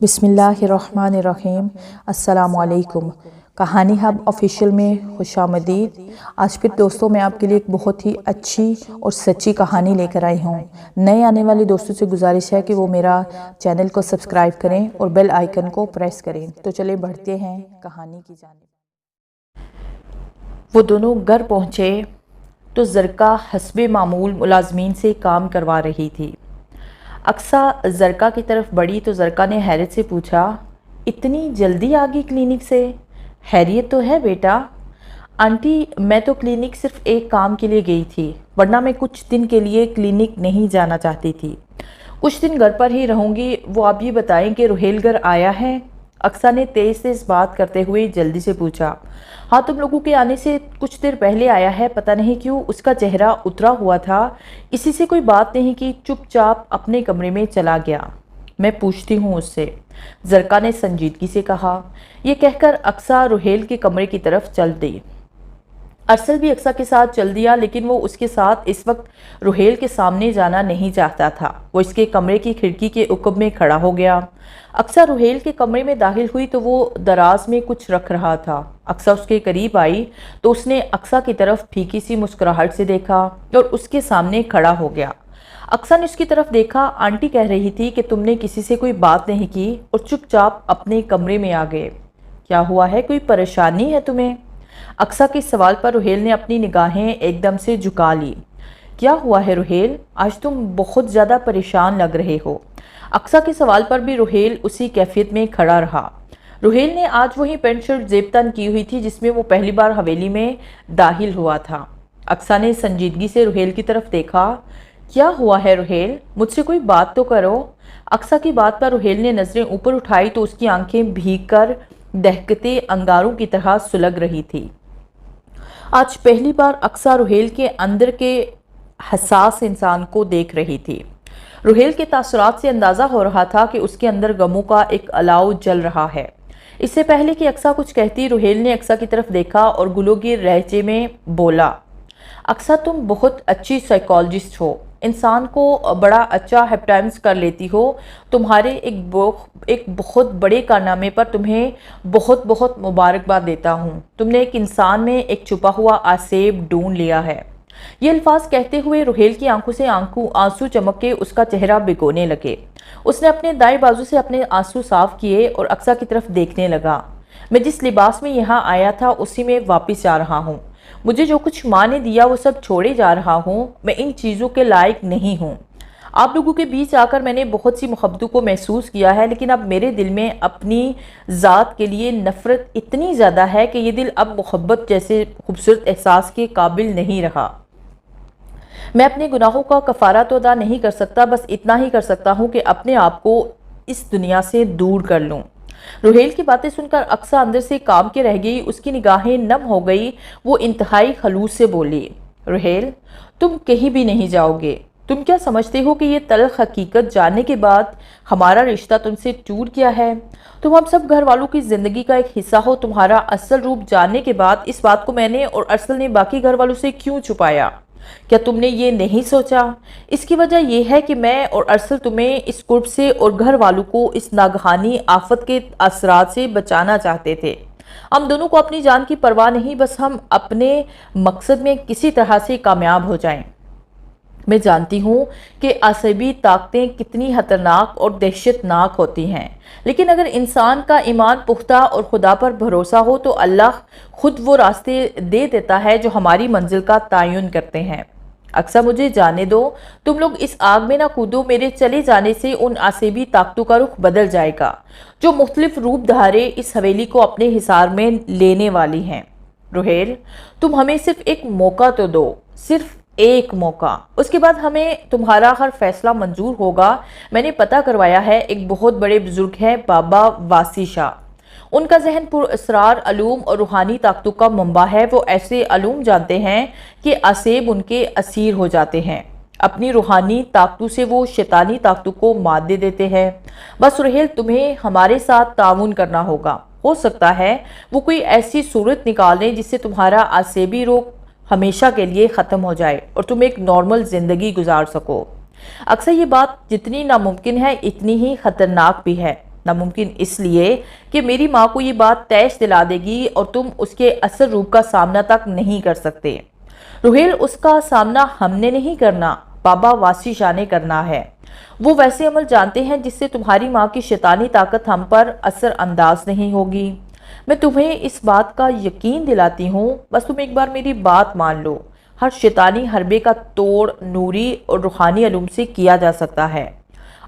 بسم اللہ الرحمن الرحیم۔ السلام علیکم۔ کہانی ہب آفیشیل میں خوش آمدید۔ آج پھر دوستوں میں آپ کے لیے ایک بہت ہی اچھی اور سچی کہانی لے کر آئی ہوں۔ نئے آنے والے دوستوں سے گزارش ہے کہ وہ میرا چینل کو سبسکرائب کریں اور بیل آئیکن کو پریس کریں۔ تو چلیں بڑھتے ہیں کہانی کی جانب۔ وہ دونوں گھر پہنچے تو زرکا حسب معمول ملازمین سے کام کروا رہی تھی۔ اقصیٰ زرکا کی طرف بڑھی تو زرکا نے حیرت سے پوچھا، اتنی جلدی آ گئی کلینک سے؟ خیریت تو ہے بیٹا؟ آنٹی میں تو کلینک صرف ایک کام کے لیے گئی تھی، ورنہ میں کچھ دن کے لیے کلینک نہیں جانا چاہتی تھی۔ کچھ دن گھر پر ہی رہوں گی۔ وہ آپ یہ بتائیں کہ روہیل گھر آیا ہے؟ اقصیٰ نے تیز بات کرتے ہوئے جلدی سے پوچھا۔ ہاں تم لوگوں کے آنے سے کچھ دیر پہلے آیا ہے، پتہ نہیں کیوں اس کا چہرہ اترا ہوا تھا۔ اسی سے کوئی بات نہیں کی، چپ چاپ اپنے کمرے میں چلا گیا۔ میں پوچھتی ہوں اس سے، زرکا نے سنجیدگی سے کہا۔ یہ کہہ کر اقصیٰ روہیل کے کمرے کی طرف چل دی۔ ارسل بھی اقصیٰ کے ساتھ چل دیا، لیکن وہ اس کے ساتھ اس وقت روہیل کے سامنے جانا نہیں چاہتا تھا۔ وہ اس کے کمرے کی کھڑکی کے عقب میں کھڑا ہو گیا۔ اقصیٰ روہیل کے کمرے میں داخل ہوئی تو وہ دراز میں کچھ رکھ رہا تھا۔ اقصیٰ اس کے قریب آئی تو اس نے اقصیٰ کی طرف پھیکی سی مسکراہٹ سے دیکھا اور اس کے سامنے کھڑا ہو گیا۔ اقصیٰ نے اس کی طرف دیکھا۔ آنٹی کہہ رہی تھی کہ تم نے کسی سے کوئی بات نہیں کی اور چپ چاپ اپنے کمرے میں آ گئے۔ کیا ہوا ہے؟ کوئی پریشانی ہے تمہیں؟ اقصیٰ کے سوال پر روہیل نے اپنی نگاہیں ایک دم سے جھکا لی۔ کیا ہوا ہے روہیل؟ آج تم بہت زیادہ پریشان لگ رہے ہو۔ اقصیٰ کے سوال پر بھی روہیل اسی کیفیت میں کھڑا رہا۔ روہیل نے آج وہی پینٹ شرٹ زیب تن کی ہوئی تھی جس میں وہ پہلی بار حویلی میں داخل ہوا تھا۔ اقصیٰ نے سنجیدگی سے روہیل کی طرف دیکھا۔ کیا ہوا ہے روہیل؟ مجھ سے کوئی بات تو کرو۔ اقصیٰ کی بات پر روہیل نے نظریں اوپر اٹھائی تو اس کی آنکھیں بھیگ کر دہکتے انگاروں کی طرح سلگ رہی تھی۔ آج پہلی بار اقصیٰ روہیل کے اندر کے حساس انسان کو دیکھ رہی تھی۔ روہیل کے تاثرات سے اندازہ ہو رہا تھا کہ اس کے اندر غموں کا ایک الاؤ جل رہا ہے۔ اس سے پہلے کہ اقصیٰ کچھ کہتی، روہیل نے اقصیٰ کی طرف دیکھا اور گلوگیر لہجے میں بولا، اقصیٰ تم بہت اچھی سائیکالوجسٹ ہو، انسان کو بڑا اچھا ہپنوٹائز کر لیتی ہو۔ تمہارے ایک بہت بڑے کارنامے پر تمہیں بہت بہت مبارکباد دیتا ہوں۔ تم نے ایک انسان میں ایک چھپا ہوا آسیب ڈھونڈ لیا ہے۔ یہ الفاظ کہتے ہوئے روہیل کی آنکھوں سے آنسو چمک کے اس کا چہرہ بھگونے لگے۔ اس نے اپنے دائیں بازو سے اپنے آنسو صاف کیے اور اقصیٰ کی طرف دیکھنے لگا۔ میں جس لباس میں یہاں آیا تھا اسی میں واپس جا رہا ہوں۔ مجھے جو کچھ ماں نے دیا وہ سب چھوڑے جا رہا ہوں۔ میں ان چیزوں کے لائق نہیں ہوں۔ آپ لوگوں کے بیچ آ کر میں نے بہت سی محبتوں کو محسوس کیا ہے، لیکن اب میرے دل میں اپنی ذات کے لیے نفرت اتنی زیادہ ہے کہ یہ دل اب محبت جیسے خوبصورت احساس کے قابل نہیں رہا۔ میں اپنے گناہوں کا کفارہ تو ادا نہیں کر سکتا، بس اتنا ہی کر سکتا ہوں کہ اپنے آپ کو اس دنیا سے دور کر لوں۔ روہیل کی باتیں سن کر اقصیٰ اندر سے کام کے رہ گئی، اس کی نگاہیں نم ہو گئی۔ وہ انتہائی خلوص سے بولی، روہیل تم کہیں بھی نہیں جاؤ گے۔ تم کیا سمجھتے ہو کہ یہ تلخ حقیقت جاننے کے بعد ہمارا رشتہ تم سے ٹوٹ گیا ہے؟ تم ہم سب گھر والوں کی زندگی کا ایک حصہ ہو۔ تمہارا اصل روپ جاننے کے بعد اس بات کو میں نے اور ارسل نے باقی گھر والوں سے کیوں چھپایا؟ کیا تم نے یہ نہیں سوچا؟ اس کی وجہ یہ ہے کہ میں اور ارسل تمہیں اس قرب سے اور گھر والوں کو اس ناگہانی آفت کے اثرات سے بچانا چاہتے تھے۔ ہم دونوں کو اپنی جان کی پرواہ نہیں، بس ہم اپنے مقصد میں کسی طرح سے کامیاب ہو جائیں۔ میں جانتی ہوں کہ عصبی طاقتیں کتنی خطرناک اور دہشت ناک ہوتی ہیں، لیکن اگر انسان کا ایمان پختہ اور خدا پر بھروسہ ہو تو اللہ خود وہ راستے دے دیتا ہے جو ہماری منزل کا تعین کرتے ہیں۔ اقصیٰ مجھے جانے دو، تم لوگ اس آگ میں نہ کودو۔ میرے چلے جانے سے ان عصبی طاقتوں کا رخ بدل جائے گا جو مختلف روپ دھارے اس حویلی کو اپنے حصار میں لینے والی ہیں۔ روہیل تم ہمیں صرف ایک موقع تو دو، صرف ایک موقع، اس کے بعد ہمیں تمہارا ہر فیصلہ منظور ہوگا۔ میں نے پتہ کروایا ہے، ایک بہت بڑے بزرگ ہیں بابا واسی شاہ۔ ان کا ذہن پر اسرار علوم اور روحانی طاقتوں کا منبع ہے۔ وہ ایسے علوم جانتے ہیں کہ عصیب ان کے اسیر ہو جاتے ہیں۔ اپنی روحانی طاقتوں سے وہ شیطانی طاقتوں کو مات دے دیتے ہیں۔ بس روہیل تمہیں ہمارے ساتھ تعاون کرنا ہوگا۔ ہو سکتا ہے وہ کوئی ایسی صورت نکالیں جس سے تمہارا عصبی روگ ہمیشہ کے لیے ختم ہو جائے اور تم ایک نارمل زندگی گزار سکو۔ اکثر یہ بات جتنی ناممکن ہے اتنی ہی خطرناک بھی ہے۔ ناممکن اس لیے کہ میری ماں کو یہ بات تیش دلا دے گی اور تم اس کے اثر روپ کا سامنا تک نہیں کر سکتے۔ روہیل، اس کا سامنا ہم نے نہیں کرنا، بابا واسی شاہ نے کرنا ہے۔ وہ ویسے عمل جانتے ہیں جس سے تمہاری ماں کی شیطانی طاقت ہم پر اثر انداز نہیں ہوگی۔ میں تمہیں اس بات کا یقین دلاتی ہوں، بس تم ایک بار میری بات مان لو۔ ہر شیطانی حربے کا توڑ نوری اور روحانی علوم سے کیا جا سکتا ہے۔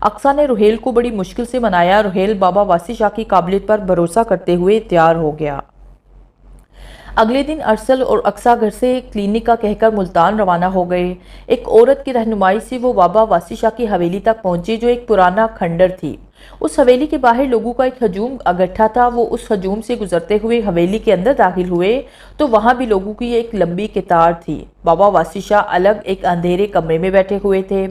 اقصیٰ نے روہیل کو بڑی مشکل سے منایا۔ روہیل بابا واسی شاہ کی قابلیت پر بھروسہ کرتے ہوئے تیار ہو گیا۔ اگلے دن ارسل اور اقصیٰ گھر سے کلینک کا کہہ کر ملتان روانہ ہو گئے۔ ایک عورت کی رہنمائی سے وہ بابا واسی شاہ کی حویلی تک پہنچے جو ایک پرانا کھنڈر تھی۔ اس حویلی کے باہر لوگوں کا ایک ہجوم اکٹھا تھا۔ وہ اس ہجوم سے گزرتے ہوئے حویلی کے اندر داخل ہوئے تو وہاں بھی لوگوں کی ایک لمبی قطار تھی۔ بابا واسی شاہ الگ ایک اندھیرے کمرے میں بیٹھے ہوئے تھے۔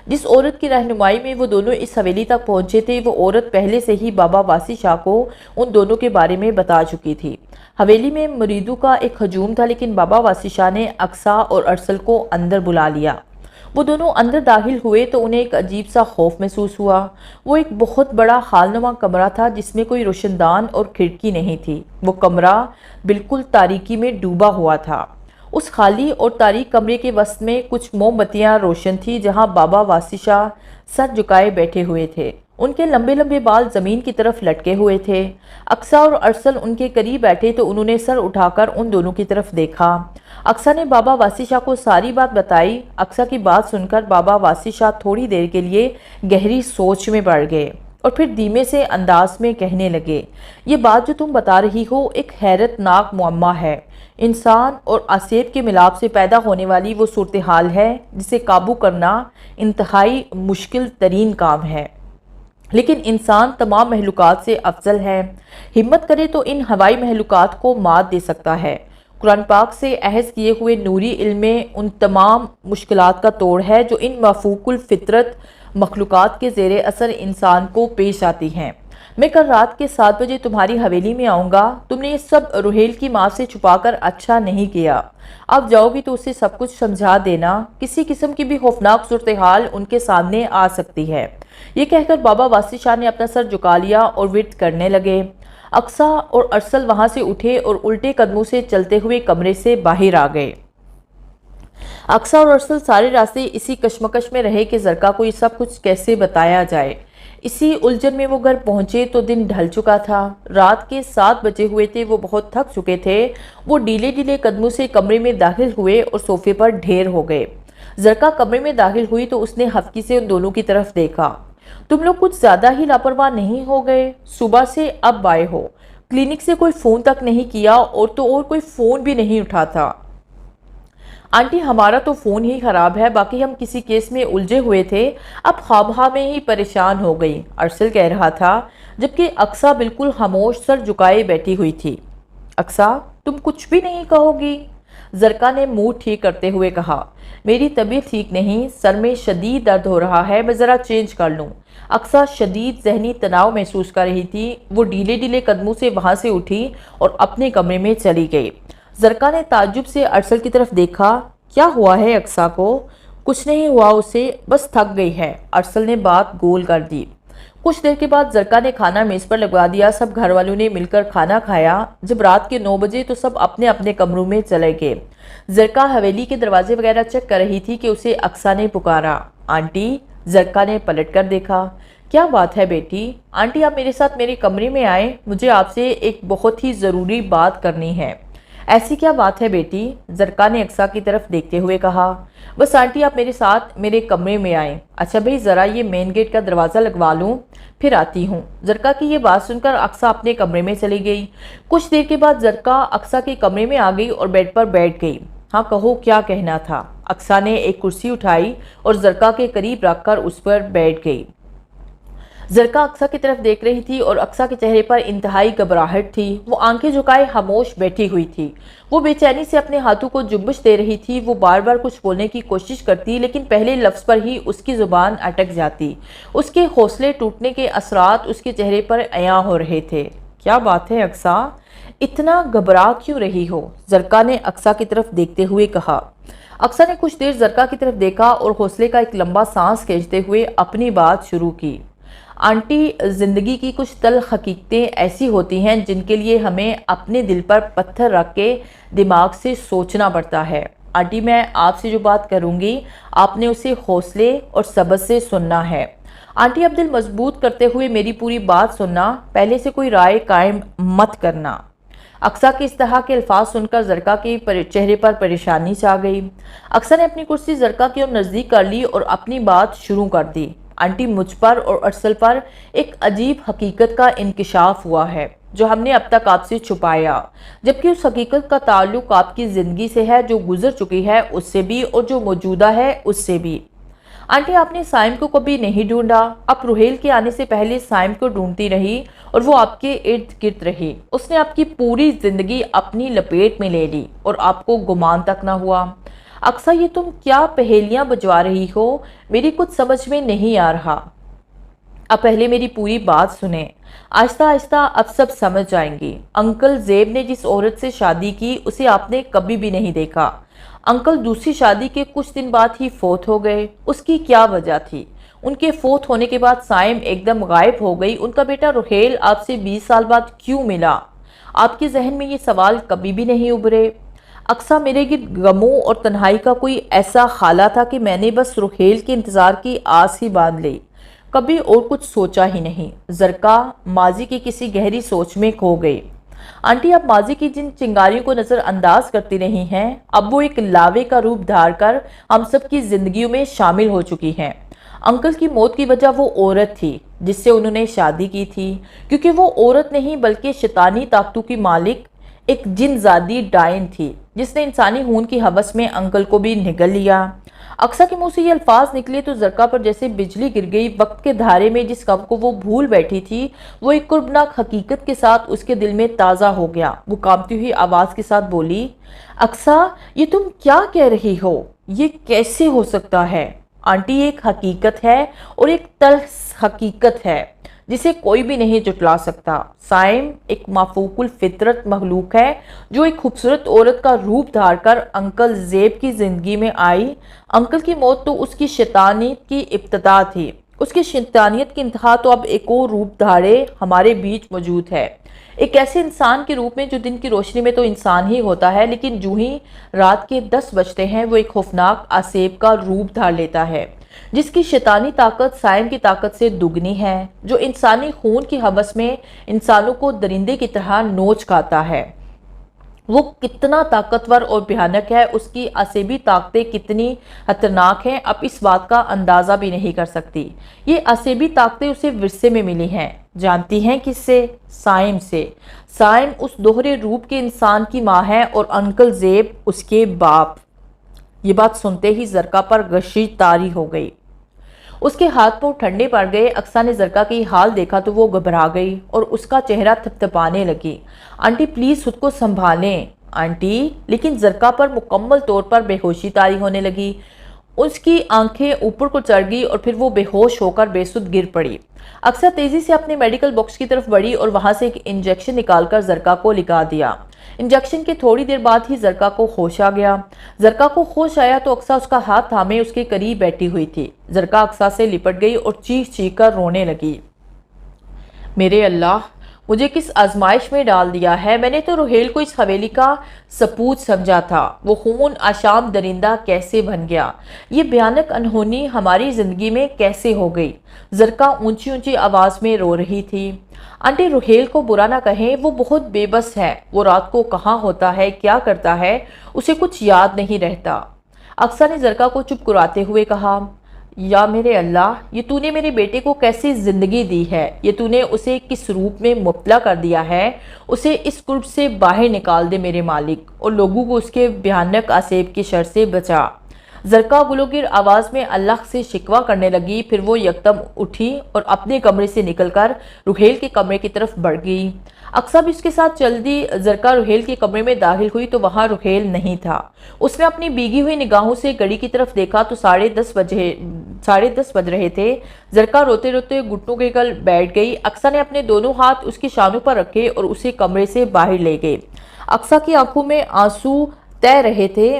جس عورت کی رہنمائی میں وہ دونوں اس حویلی تک پہنچے تھے، وہ عورت پہلے سے ہی بابا واسی شاہ کو ان دونوں کے بارے میں بتا چکی تھی۔ حویلی میں مریدوں کا ایک ہجوم تھا، لیکن بابا واسی شاہ نے اقصیٰ اور ارسل کو اندر بلا لیا۔ وہ دونوں اندر داخل ہوئے تو انہیں ایک عجیب سا خوف محسوس ہوا۔ وہ ایک بہت بڑا حال نما کمرہ تھا جس میں کوئی روشن دان اور کھڑکی نہیں تھی۔ وہ کمرہ بالکل تاریکی میں ڈوبا ہوا تھا۔ اس خالی اور تاریک کمرے کے وسط میں کچھ موم بتیاں روشن تھی، جہاں بابا واسی شاہ سر جھکائے بیٹھے ہوئے تھے۔ ان کے لمبے لمبے بال زمین کی طرف لٹکے ہوئے تھے۔ اقصیٰ اور ارسل ان کے قریب بیٹھے تو انہوں نے سر اٹھا کر ان دونوں کی طرف دیکھا۔ اقصیٰ نے بابا واسی شاہ کو ساری بات بتائی۔ اقصیٰ کی بات سن کر بابا واسی شاہ تھوڑی دیر کے لیے گہری سوچ میں پڑ گئے اور پھر دھیمے سے انداز میں کہنے لگے، یہ بات جو تم بتا رہی ہو ایک حیرت ناک معمہ ہے۔ انسان اور آسیب کے ملاپ سے پیدا ہونے والی وہ صورتحال ہے جسے قابو کرنا انتہائی مشکل ترین کام ہے، لیکن انسان تمام مخلوقات سے افضل ہے۔ ہمت کرے تو ان ہوائی مخلوقات کو مات دے سکتا ہے۔ قرآن پاک سے اخذ کیے ہوئے نوری علم میں ان تمام مشکلات کا توڑ ہے جو ان مفوق الفطرت مخلوقات کے زیر اثر انسان کو پیش آتی ہیں۔ میں کل رات کے 7 بجے تمہاری حویلی میں آؤں گا۔ تم نے یہ سب روہیل کی ماں سے چھپا کر اچھا نہیں کیا۔ اب جاؤ گی تو اسے سب کچھ سمجھا دینا۔ کسی قسم کی بھی خوفناک صورتحال ان کے سامنے آ سکتی ہے۔ یہ کہہ کر بابا واسی شاہ نے اپنا سر جھکا لیا اور ورد کرنے لگے۔ اقصیٰ اور ارسل وہاں سے اٹھے اور الٹے قدموں سے چلتے ہوئے کمرے سے باہر آ گئے۔ اقصیٰ اور ارسل سارے راستے اسی کشمکش میں رہے کہ زرقا کو یہ سب کچھ کیسے بتایا جائے۔ اسی الجھن میں وہ گھر پہنچے تو دن ڈھل چکا تھا۔ رات کے 7 بجے ہوئے تھے۔ وہ بہت تھک چکے تھے۔ وہ ڈھیلے ڈھیلے قدموں سے کمرے میں داخل ہوئے اور صوفے پر ڈھیر ہو گئے۔ زرقا کمرے میں داخل ہوئی تو اس نے ہفکی سے ان دونوں کی طرف دیکھا۔ تم لوگ کچھ زیادہ ہی لاپرواہ نہیں ہو گئے؟ صبح سے اب آئے ہو، کلینک سے کوئی فون تک نہیں کیا اور کوئی فون بھی نہیں اٹھاتا۔ آنٹی، ہمارا تو فون ہی خراب ہے، باقی ہم کسی کیس میں الجھے ہوئے تھے، اب خواہ میں ہی پریشان ہو گئی، ارسل کہہ رہا تھا، جبکہ اقصیٰ بالکل خاموش سر جھکائے بیٹھی ہوئی تھی۔ اقصیٰ، تم کچھ بھی نہیں کہو گی؟ زرقا نے منہ ٹھیک کرتے ہوئے کہا، میری طبیعت ٹھیک نہیں، سر میں شدید درد ہو رہا ہے، میں ذرا چینج کر لوں۔ اقصیٰ شدید ذہنی تناؤ محسوس کر رہی تھی۔ وہ ڈھیلے ڈھیلے قدموں سے وہاں سے اٹھی اور اپنے کمرے میں چلی گئی۔ زرقا نے تعجب سے ارسل کی طرف دیکھا۔ کیا ہوا ہے اقصیٰ کو؟ کچھ نہیں ہوا اسے، بس تھک گئی ہے، ارسل نے بات گول کر دی۔ کچھ دیر کے بعد زرقا نے کھانا میز پر لگوا دیا۔ سب گھر والوں نے مل کر کھانا کھایا۔ جب رات کے 9 بجے تو سب اپنے اپنے کمروں میں چلے گئے۔ زرقا حویلی کے دروازے وغیرہ چیک کر رہی تھی کہ اسے اقصیٰ نے پکارا، آنٹی۔ زرقا نے پلٹ کر دیکھا۔ کیا بات ہے بیٹی؟ آنٹی، آپ میرے ساتھ میرے کمرے میں آئیں، مجھے آپ سے ایک بہت ہی ضروری بات کرنی ہے۔ ایسی کیا بات ہے بیٹی؟ زرقا نے اقصیٰ کی طرف دیکھتے ہوئے کہا۔ بس آنٹی، آپ میرے ساتھ میرے کمرے میں آئیں۔ اچھا بھئی، ذرا یہ مین گیٹ کا دروازہ لگوا لوں، پھر آتی ہوں۔ زرقا کی یہ بات سن کر اقصیٰ اپنے کمرے میں چلی گئی۔ کچھ دیر کے بعد زرقا اقصیٰ کے کمرے میں آ گئی اور بیڈ پر بیٹھ گئی۔ ہاں کہو، کیا کہنا تھا؟ اقصیٰ نے ایک کرسی اٹھائی اور زرقا کے قریب رکھ کر اس پر بیٹھ گئی۔ زرقا اقصیٰ کی طرف دیکھ رہی تھی اور اقصیٰ کے چہرے پر انتہائی گھبراہٹ تھی۔ وہ آنکھیں جھکائے خاموش بیٹھی ہوئی تھی۔ وہ بے چینی سے اپنے ہاتھوں کو جنبش دے رہی تھی۔ وہ بار بار کچھ بولنے کی کوشش کرتی، لیکن پہلے لفظ پر ہی اس کی زبان اٹک جاتی۔ اس کے حوصلے ٹوٹنے کے اثرات اس کے چہرے پر عیاں ہو رہے تھے۔ کیا بات ہے اقصیٰ؟ اتنا گھبرا کیوں رہی ہو؟ زرقا نے اقصیٰ کی طرف دیکھتے ہوئے کہا۔ اقصیٰ نے کچھ دیر زرقا کی طرف دیکھا اور حوصلے کا ایک لمبا سانس کھینچتے ہوئے اپنی بات شروع کی۔ آنٹی، زندگی کی کچھ تلخ حقیقتیں ایسی ہوتی ہیں جن کے لیے ہمیں اپنے دل پر پتھر رکھ کے دماغ سے سوچنا پڑتا ہے۔ آنٹی، میں آپ سے جو بات کروں گی آپ نے اسے حوصلے اور صبر سے سننا ہے۔ آنٹی، اب دل مضبوط کرتے ہوئے میری پوری بات سننا، پہلے سے کوئی رائے قائم مت کرنا۔ اقصیٰ کے اس طرح کے الفاظ سن کر زرکا کے چہرے پر پریشانی چھا گئی۔ اقصیٰ نے اپنی کرسی زرکا کی اور نزدیک کر لی اور اپنی بات شروع کر دی۔ آنٹی، مجھ پر اور ارسل پر ایک عجیب حقیقت کا انکشاف ہوا ہے جو ہم نے اب تک آپ سے چھپایا، جبکہ اس حقیقت کا تعلق آپ کی زندگی سے ہے، جو گزر چکی ہے اس سے بھی اور جو موجودہ ہے اس سے بھی۔ آنٹی، آپ نے سائم کو کبھی نہیں ڈھونڈا، آپ روحیل کے آنے سے پہلے سائم کو ڈھونڈتی رہی اور وہ آپ کے ارد گرد رہی۔ اس نے آپ کی پوری زندگی اپنی لپیٹ میں لے لی اور آپ کو گمان تک نہ ہوا۔ اقصیٰ، یہ تم کیا پہیلیاں بجوا رہی ہو؟ میری کچھ سمجھ میں نہیں آ رہا۔ اب پہلے میری پوری بات سنیں، آہستہ آہستہ اب سب سمجھ جائیں گی۔ انکل زیب نے جس عورت سے شادی کی اسے آپ نے کبھی بھی نہیں دیکھا۔ انکل دوسری شادی کے کچھ دن بعد ہی فوت ہو گئے۔ اس کی کیا وجہ تھی؟ ان کے فوت ہونے کے بعد سائم ایک دم غائب ہو گئی۔ ان کا بیٹا روحیل آپ سے 20 سال بعد کیوں ملا؟ آپ کے ذہن میں یہ سوال کبھی بھی نہیں ابھرے؟ اقصیٰ، میرے گرد غموں اور تنہائی کا کوئی ایسا خالہ تھا کہ میں نے بس روحیل کے انتظار کی آس ہی باندھ لی، کبھی اور کچھ سوچا ہی نہیں۔ زرکا ماضی کی کسی گہری سوچ میں کھو گئی۔ آنٹی، آپ ماضی کی جن چنگاریوں کو نظر انداز کرتی رہی ہیں اب وہ ایک لاوے کا روپ دھار کر ہم سب کی زندگیوں میں شامل ہو چکی ہیں۔ انکل کی موت کی وجہ وہ عورت تھی جس سے انہوں نے شادی کی تھی، کیونکہ وہ عورت نہیں بلکہ شیطانی طاقتوں کی مالک ایک جن زادی ڈائن تھی جس نے انسانی خون کی ہوس میں انکل کو بھی نگل لیا۔ اقصیٰ کے منہ سے یہ الفاظ نکلے تو زرکا پر جیسے بجلی گر گئی۔ وقت کے دھارے میں جس غم کو وہ بھول بیٹھی تھی وہ ایک کربناک حقیقت کے ساتھ اس کے دل میں تازہ ہو گیا۔ وہ کانپتی ہوئی آواز کے ساتھ بولی، اقصیٰ، یہ تم کیا کہہ رہی ہو؟ یہ کیسے ہو سکتا ہے؟ آنٹی، ایک حقیقت ہے اور ایک تلخ حقیقت ہے جسے کوئی بھی نہیں جھٹلا سکتا۔ سائم ایک مافوق الفطرت مخلوق ہے جو ایک خوبصورت عورت کا روپ دھار کر انکل زیب کی زندگی میں آئی۔ انکل کی موت تو اس کی شیطانیت کی ابتدا تھی، اس کی شیطانیت کی انتہا تو اب ایک اور روپ دھارے ہمارے بیچ موجود ہے، ایک ایسے انسان کے روپ میں جو دن کی روشنی میں تو انسان ہی ہوتا ہے، لیکن جو ہی رات کے 10 بجتے ہیں وہ ایک خوفناک آسیب کا روپ دھار لیتا ہے، جس کی شیطانی طاقت سائم کی طاقت سے دگنی ہے، جو انسانی خون کی ہوس میں انسانوں کو درندے کی طرح نوچ کھاتا ہے۔ وہ کتنا طاقتور اور بھیانک ہے، اس کی آسیبی طاقتیں کتنی خطرناک ہیں، اب اس بات کا اندازہ بھی نہیں کر سکتی۔ یہ آسیبی طاقتیں اسے ورثے میں ملی ہیں، جانتی ہیں کس سے؟ سائم سے۔ سائم اس دوہرے روپ کے انسان کی ماں ہے اور انکل زیب اس کے باپ۔ یہ بات سنتے ہی زرکا پر غشی طاری ہو گئی، اس کے ہاتھ پاؤں ٹھنڈے پڑ گئے۔ اقصیٰ نے زرکا کی حال دیکھا تو وہ گھبرا گئی اور اس کا چہرہ تھپتھپانے لگی۔ آنٹی، پلیز خود کو سنبھالیں۔ آنٹی، لیکن زرکا پر مکمل طور پر بے ہوشی طاری ہونے لگی، اس کی آنکھیں اوپر کو چڑھ گئی اور پھر وہ بے ہوش ہو کر بے سدھ گر پڑی۔ اقصیٰ تیزی سے اپنے میڈیکل باکس کی طرف بڑھی اور وہاں سے ایک انجیکشن نکال کر زرکا کو لگا دیا۔ انجیکشن کے تھوڑی دیر بعد ہی زرکا کو ہوش آ گیا۔ زرکا کو ہوش آیا تو اقصیٰ اس کا ہاتھ تھامے اس کے قریب بیٹھی ہوئی تھی۔ زرکا اقصیٰ سے لپٹ گئی اور چیخ چیخ کر رونے لگی۔ میرے اللہ، مجھے کس آزمائش میں ڈال دیا ہے؟ میں نے تو روحیل کو اس حویلی کا سپوت سمجھا تھا، وہ خون آشام درندہ کیسے بن گیا؟ یہ بھیانک انہونی ہماری زندگی میں کیسے ہو گئی؟ زرکا اونچی اونچی آواز میں رو رہی تھی۔ آنٹی، روحیل کو برا نہ کہیں، وہ بہت بے بس ہے، وہ رات کو کہاں ہوتا ہے، کیا کرتا ہے، اسے کچھ یاد نہیں رہتا۔ اقصیٰ نے زرکا کو چپ کراتے ہوئے کہا، یا میرے اللہ، یہ تو نے میرے بیٹے کو کیسی زندگی دی ہے، یہ تو نے اسے کس روپ میں مبتلا کر دیا ہے، اسے اس کرب سے باہر نکال دے میرے مالک، اور لوگوں کو اس کے بھیانک آسیب کی شر سے بچا۔ زرکا گلوگر آواز میں اللہ سے شکوہ کرنے لگی، پھر وہ یکدم اٹھی اور اپنے کمرے سے نکل کر روحیل کے کمرے کی طرف بڑھ گئی۔ اقصیٰ بھی اس کے ساتھ چل دی۔ زرکا روحیل کے کمرے میں داخل ہوئی تو وہاں روحیل نہیں تھا۔ اس نے اپنی بھیگی ہوئی نگاہوں سے گھڑی کی طرف دیکھا تو 10:30 بج رہے تھے۔ زرکا روتے روتے گھٹنوں کے بل بیٹھ گئی۔ اقصیٰ نے اپنے دونوں ہاتھ اس کے شانوں پر رکھے اور اسے کمرے سے باہر لے گئے۔ اقصیٰ کی آنکھوں میں آنسو تہ رہے تھے۔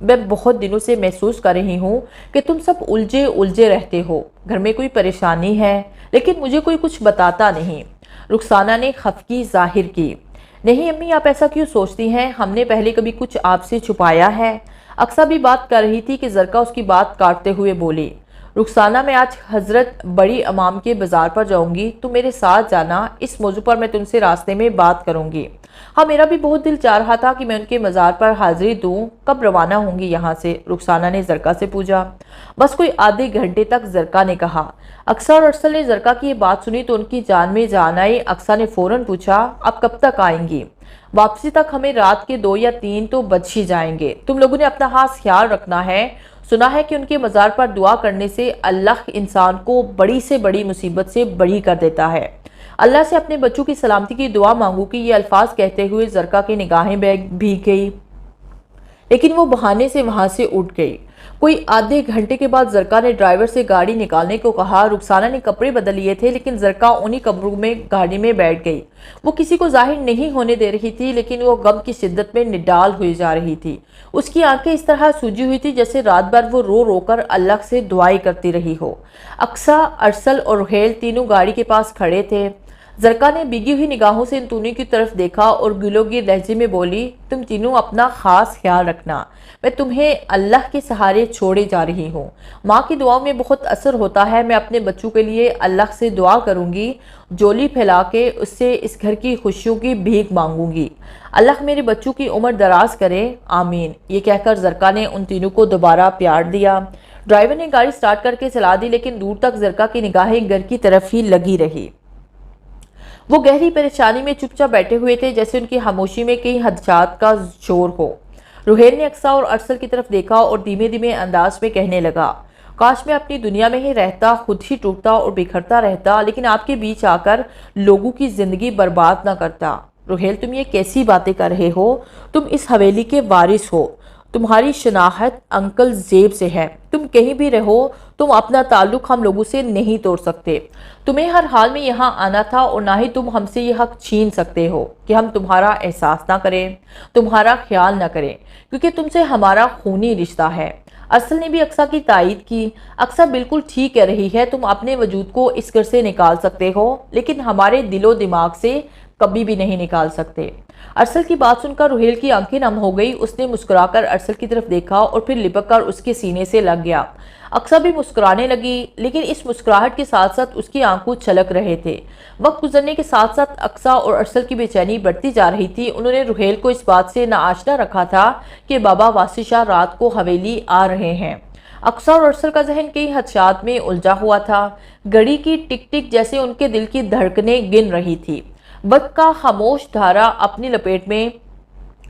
میں بہت دنوں سے محسوس کر رہی ہوں کہ تم سب الجھے رہتے ہو، گھر میں کوئی پریشانی ہے لیکن مجھے کوئی کچھ بتاتا نہیں۔ رخسانہ نے خفگی ظاہر کی۔ نہیں امی، آپ ایسا کیوں سوچتی ہیں؟ ہم نے پہلے کبھی کچھ آپ سے چھپایا ہے؟ اقصیٰ بھی بات کر رہی تھی کہ زرکا اس کی بات کاٹتے ہوئے بولی، رخسانہ میں آج حضرت بڑی امام کے بازار پر جاؤں گی، تم میرے ساتھ جانا، اس موضوع پر میں تم سے راستے میں بات کروں گی۔ ہاں میرا بھی بہت دل چاہ رہا تھا کہ میں ان کے مزار پر حاضری دوں، کب روانہ ہوں گی یہاں سے؟ رخسانہ نے زرکا سے پوچھا۔ بس کوئی آدھے گھنٹے تک، زرکا نے کہا۔ اقصیٰ اور ارسل نے زرکا کی یہ بات سنی تو ان کی جان میں جان آئی۔ اقصیٰ نے فوراً پوچھا، آپ کب تک آئیں گی؟ واپسی تک ہمیں رات کے 2 یا 3 تو بج ہی جائیں گے۔ تم لوگوں نے اپنا خاص خیال رکھنا ہے۔ سنا ہے کہ ان کے مزار پر دعا کرنے سے اللہ انسان کو بڑی سے بڑی مصیبت سے بری کر دیتا ہے۔ اللہ سے اپنے بچوں کی سلامتی کی دعا مانگو کہ یہ الفاظ کہتے ہوئے زرکا کی نگاہیں بھیگ گئی، لیکن وہ بہانے سے وہاں سے اٹھ گئی۔ کوئی آدھے گھنٹے کے بعد زرکا نے ڈرائیور سے گاڑی نکالنے کو کہا۔ رخسانہ نے کپڑے بدل لیے تھے لیکن زرکا انہی کپڑوں میں گاڑی میں بیٹھ گئی۔ وہ کسی کو ظاہر نہیں ہونے دے رہی تھی لیکن وہ غم کی شدت میں نڈال ہوئی جا رہی تھی۔ اس کی آنکھیں اس طرح سوجی ہوئی تھی جیسے رات بھر وہ رو رو کر اللہ سے دعائیں کرتی رہی ہو۔ اقصیٰ، ارسل اور رحیل تینوں گاڑی کے پاس کھڑے تھے۔ زرکا نے بھیگی ہوئی نگاہوں سے ان تینوں کی طرف دیکھا اور گلوگیر لہجے میں بولی، تم تینوں اپنا خاص خیال رکھنا، میں تمہیں اللہ کے سہارے چھوڑے جا رہی ہوں۔ ماں کی دعاؤں میں بہت اثر ہوتا ہے۔ میں اپنے بچوں کے لیے اللہ سے دعا کروں گی، جولی پھیلا کے اس سے اس گھر کی خوشیوں کی بھیک مانگوں گی۔ اللہ میرے بچوں کی عمر دراز کرے، آمین۔ یہ کہہ کر زرکا نے ان تینوں کو دوبارہ پیار دیا۔ ڈرائیور نے گاڑی سٹارٹ کر کے چلا دی لیکن دور تک زرکا کی نگاہیں گھر کی طرف ہی لگی رہی۔ وہ گہری پریشانی میں چپ چاپ بیٹھے ہوئے تھے جیسے ان کی خاموشی میں کئی خدشات کا شور ہو۔ رحیل نے اقصیٰ اور ارسل کی طرف دیکھا اور دھیمے دھیمے انداز میں کہنے لگا، کاش میں اپنی دنیا میں ہی رہتا، خود ہی ٹوٹتا اور بکھرتا رہتا، لیکن آپ کے بیچ آ کر لوگوں کی زندگی برباد نہ کرتا۔ رحیل، تم یہ کیسی باتیں کر رہے ہو؟ تم اس حویلی کے وارث ہو، تمہاری شناخت انکل زیب سے ہے، تم کہیں بھی رہو، تم اپنا تعلق ہم لوگوں سے نہیں توڑ سکتے۔ تمہیں ہر حال میں یہاں آنا تھا اور نہ ہی تم ہم سے یہ حق چھین سکتے ہو کہ ہم تمہارا احساس نہ کریں، تمہارا خیال نہ کریں، کیونکہ تم سے ہمارا خونی رشتہ ہے۔ ارسل نے بھی اقصیٰ کی تائید کی۔ اقصیٰ بالکل ٹھیک کہہ رہی ہے، تم اپنے وجود کو اس گھر سے نکال سکتے ہو لیکن ہمارے دل و دماغ سے کبھی بھی نہیں نکال سکتے۔ ارسل کی بات سن کر رحیل کی آنکھیں نم ہو گئی۔ اس نے مسکرا کر ارسل کی طرف دیکھا اور پھر لپک کر اس کے سینے سے لگ گیا۔ اقصیٰ بھی مسکرانے لگی لیکن اس مسکراہٹ کے ساتھ ساتھ اس کی آنکھوں چھلک رہے تھے۔ وقت گزرنے کے ساتھ ساتھ اقصیٰ اور ارسل کی بے چینی بڑھتی جا رہی تھی۔ انہوں نے رحیل کو اس بات سے ناآشنا رکھا تھا کہ بابا واصل شاہ رات کو حویلی آ رہے ہیں۔ اقصیٰ اور ارسل کا ذہن کئی خدشات میں الجھا ہوا تھا۔ گھڑی کی ٹک ٹک جیسے ان کے دل کی دھڑکنیں گن رہی تھی۔ وقت کا خاموش دھارا اپنی لپیٹ میں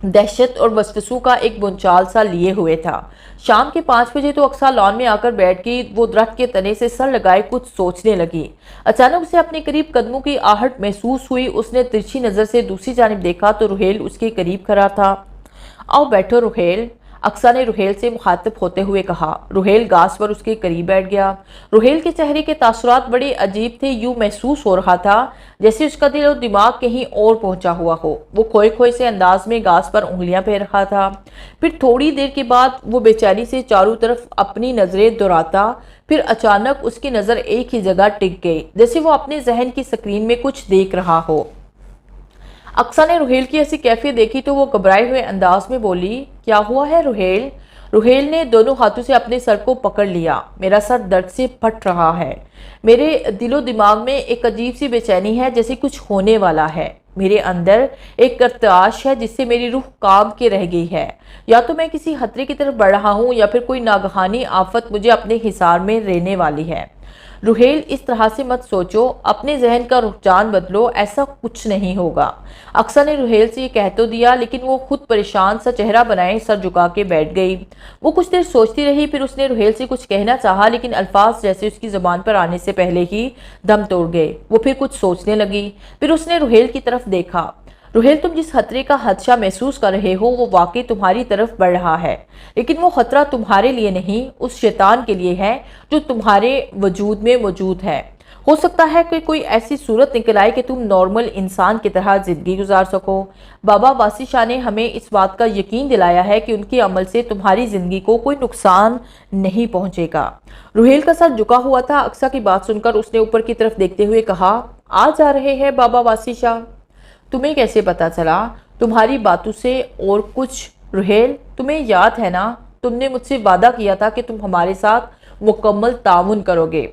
دہشت اور وسوسوں کا ایک بنچال سا لیے ہوئے تھا۔ شام کے 5 بجے تو اقصیٰ لان میں آ کر بیٹھ گئی۔ وہ درخت کے تنے سے سر لگائے کچھ سوچنے لگی۔ اچانک اسے اپنے قریب قدموں کی آہٹ محسوس ہوئی۔ اس نے ترچھی نظر سے دوسری جانب دیکھا تو رحیل اس کے قریب کھڑا تھا۔ آؤ بیٹھو رحیل، اقصیٰ نے رحیل سے مخاطب ہوتے ہوئے کہا۔ رحیل گھاس پر اس کے قریب بیٹھ گیا۔ رحیل کے چہرے کے تاثرات بڑے عجیب تھے۔ یوں محسوس ہو رہا تھا جیسے اس کا دل و دماغ کہیں اور پہنچا ہوا ہو۔ وہ کھوئے کھوئے سے انداز میں گھاس پر انگلیاں پھیر رہا تھا۔ پھر تھوڑی دیر کے بعد وہ بے چینی سے چاروں طرف اپنی نظریں دوڑاتا، پھر اچانک اس کی نظر ایک ہی جگہ ٹک گئی جیسے وہ اپنے ذہن کی سکرین میں کچھ دیکھ رہا ہو۔ اقصیٰ نے رحیل کی ایسی کیفیت دیکھی تو وہ گھبرائے ہوئے انداز میں بولی، کیا ہوا ہے رحیل؟ رحیل نے دونوں ہاتھوں سے اپنے سر کو پکڑ لیا۔ میرا سر درد سے پھٹ رہا ہے۔ میرے دل و دماغ میں ایک عجیب سی بے چینی ہے جیسے کچھ ہونے والا ہے۔ میرے اندر ایک ارتعاش ہے جس سے میری روح کام کے رہ گئی ہے۔ یا تو میں کسی خطرے کی طرف بڑھ رہا ہوں یا پھر کوئی ناگہانی آفت مجھے اپنے حصار میں لینے والی ہے۔ رحیل، اس طرح سے مت سوچو، اپنے ذہن کا رجحان بدلو، ایسا کچھ نہیں ہوگا۔ اقصیٰ نے رحیل سے یہ کہہ تو دیا لیکن وہ خود پریشان سا چہرہ بنائے سر جھکا کے بیٹھ گئی۔ وہ کچھ دیر سوچتی رہی، پھر اس نے رحیل سے کچھ کہنا چاہا لیکن الفاظ جیسے اس کی زبان پر آنے سے پہلے ہی دم توڑ گئے۔ وہ پھر کچھ سوچنے لگی، پھر اس نے رحیل کی طرف دیکھا۔ رحیل، تم جس خطرے کا خدشہ محسوس کر رہے ہو وہ واقعی تمہاری طرف بڑھ رہا ہے، لیکن وہ خطرہ تمہارے لیے نہیں، اس شیطان کے لیے ہے جو تمہارے وجود میں موجود ہے۔ ہو سکتا ہے کہ کوئی ایسی صورت نکل آئے کہ تم نارمل انسان کی طرح زندگی گزار سکو۔ بابا واسی شاہ نے ہمیں اس بات کا یقین دلایا ہے کہ ان کے عمل سے تمہاری زندگی کو کوئی نقصان نہیں پہنچے گا۔ روہیل کا سر جھکا ہوا تھا۔ اقصیٰ کی بات سن کر اس نے اوپر کی طرف دیکھتے ہوئے کہا، آج آ رہے ہیں بابا واسی شاہ؟ تمہیں کیسے پتا چلا؟ تمہاری باتوں سے اور کچھ۔ روہیل، تمہیں یاد ہے نا، تم نے مجھ سے وعدہ کیا تھا کہ تم ہمارے ساتھ مکمل تعاون کرو گے،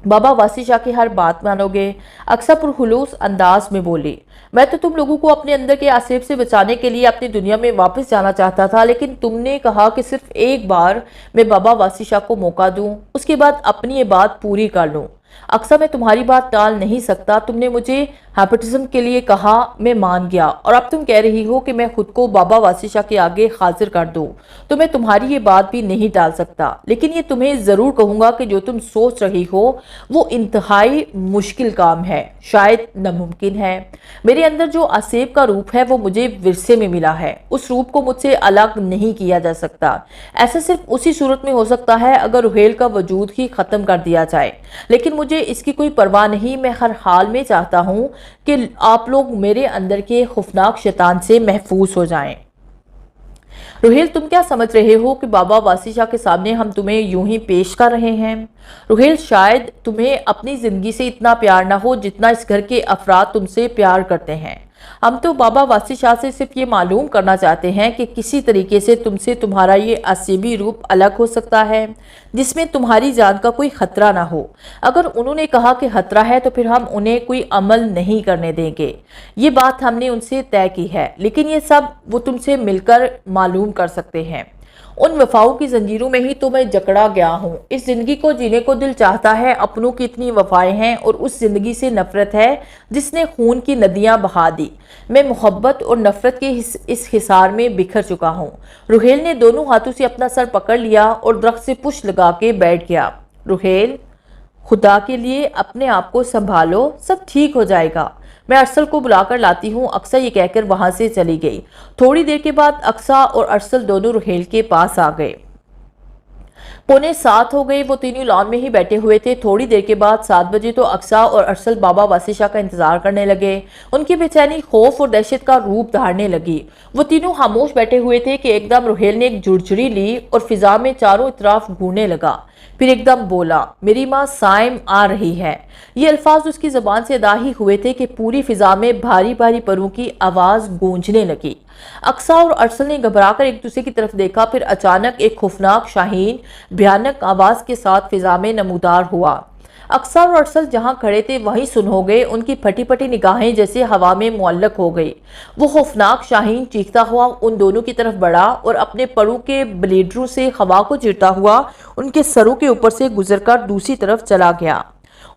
بابا واسی شاہ کی ہر بات مانو گے۔ اقصیٰ پرخلوص انداز میں بولی، میں تو تم لوگوں کو اپنے اندر کے آصف سے بچانے کے لیے اپنی دنیا میں واپس جانا چاہتا تھا، لیکن تم نے کہا کہ صرف ایک بار میں بابا واسی شاہ کو موقع دوں، اس کے بعد اپنی یہ بات پوری کر لوں۔ اقصیٰ، میں تمہاری بات ٹال نہیں سکتا۔ تم نے مجھے ہیپٹزم کے لیے کہا، میں مان گیا، اور اب تم کہہ رہی ہو کہ میں خود کو بابا واسی شاہ کے آگے حاضر کر دوں، تو میں تمہاری یہ بات بھی نہیں ٹال سکتا۔ لیکن یہ تمہیں ضرور کہوں گا کہ جو تم سوچ رہی ہو وہ انتہائی مشکل کام ہے، شاید ناممکن ہے۔ میرے اندر جو آصف کا روپ ہے وہ مجھے ورثے میں ملا ہے، اس روپ کو مجھ سے الگ نہیں کیا جا سکتا۔ ایسا صرف اسی صورت میں ہو سکتا ہے اگر روہیل کا وجود ہی ختم کر دیا جائے، لیکن مجھے اس کی کوئی پرواہ نہیں۔ میں ہر حال میں چاہتا ہوں کہ آپ لوگ میرے اندر کے خوفناک شیطان سے محفوظ ہو جائیں۔ روہیل، تم کیا سمجھ رہے ہو کہ بابا واسی شاہ کے سامنے ہم تمہیں یوں ہی پیش کر رہے ہیں؟ روہیل، شاید تمہیں اپنی زندگی سے اتنا پیار نہ ہو جتنا اس گھر کے افراد تم سے پیار کرتے ہیں۔ ہم تو بابا واسی شاہ سے صرف یہ معلوم کرنا چاہتے ہیں کہ کسی طریقے سے تم سے تمہارا یہ عصبی روپ الگ ہو سکتا ہے جس میں تمہاری جان کا کوئی خطرہ نہ ہو۔ اگر انہوں نے کہا کہ خطرہ ہے تو پھر ہم انہیں کوئی عمل نہیں کرنے دیں گے۔ یہ بات ہم نے ان سے طے کی ہے، لیکن یہ سب وہ تم سے مل کر معلوم کر سکتے ہیں۔ ان وفاؤں کی زنجیروں میں ہی تو میں جکڑا گیا ہوں۔ اس زندگی کو جینے کو دل چاہتا ہے، اپنوں کی اتنی وفائیں ہیں، اور اس زندگی سے نفرت ہے جس نے خون کی ندیاں بہا دی۔ میں محبت اور نفرت کے اس حصار میں بکھر چکا ہوں۔ روہیل نے دونوں ہاتھوں سے اپنا سر پکڑ لیا اور درخت سے پشت لگا کے بیٹھ گیا۔ روہیل، خدا کے لیے اپنے آپ کو سنبھالو، سب ٹھیک ہو جائے گا۔ میں ارسل کو بلا کر لاتی ہوں۔ اقصیٰ یہ کہہ کر وہاں سے چلی گئی۔ تھوڑی دیر کے بعد اقصیٰ اور ارسل دونوں روہیل کے پاس آ گئے۔ 6:45 ہو گئے، وہ تینوں لان میں ہی بیٹھے ہوئے تھے۔ تھوڑی دیر کے بعد 7 بجے تو اقصیٰ اور ارسل بابا واسی شاہ کا انتظار کرنے لگے۔ ان کی بے چینی خوف اور دہشت کا روپ دھارنے لگی۔ وہ تینوں خاموش بیٹھے ہوئے تھے کہ ایک دم روہیل نے ایک جھرجھری لی اور فضا میں چاروں اطراف گھورنے لگا۔ پھر ایک دم بولا، میری ماں صائم آ رہی ہے۔ یہ الفاظ اس کی زبان سے ادا ہی ہوئے تھے کہ پوری فضا میں بھاری بھاری پروں کی آواز گونجنے لگی۔ اقصیٰ اور ارسل نے گھبرا کر ایک دوسرے کی طرف دیکھا، پھر اچانک ایک خوفناک شاہین بھیانک آواز کے ساتھ فضا میں نمودار ہوا۔ اقصیٰ اور ارسل جہاں کھڑے تھے وہیں سن ہو گئے۔ ان کی پھٹی پھٹی نگاہیں جیسے ہوا میں معلق ہو گئی۔ وہ خوفناک شاہین چیختا ہوا ان دونوں کی طرف بڑھا اور اپنے پروں کے بلیڈروں سے ہوا کو چیرتا ہوا ان کے سروں کے اوپر سے گزر کر دوسری طرف چلا گیا۔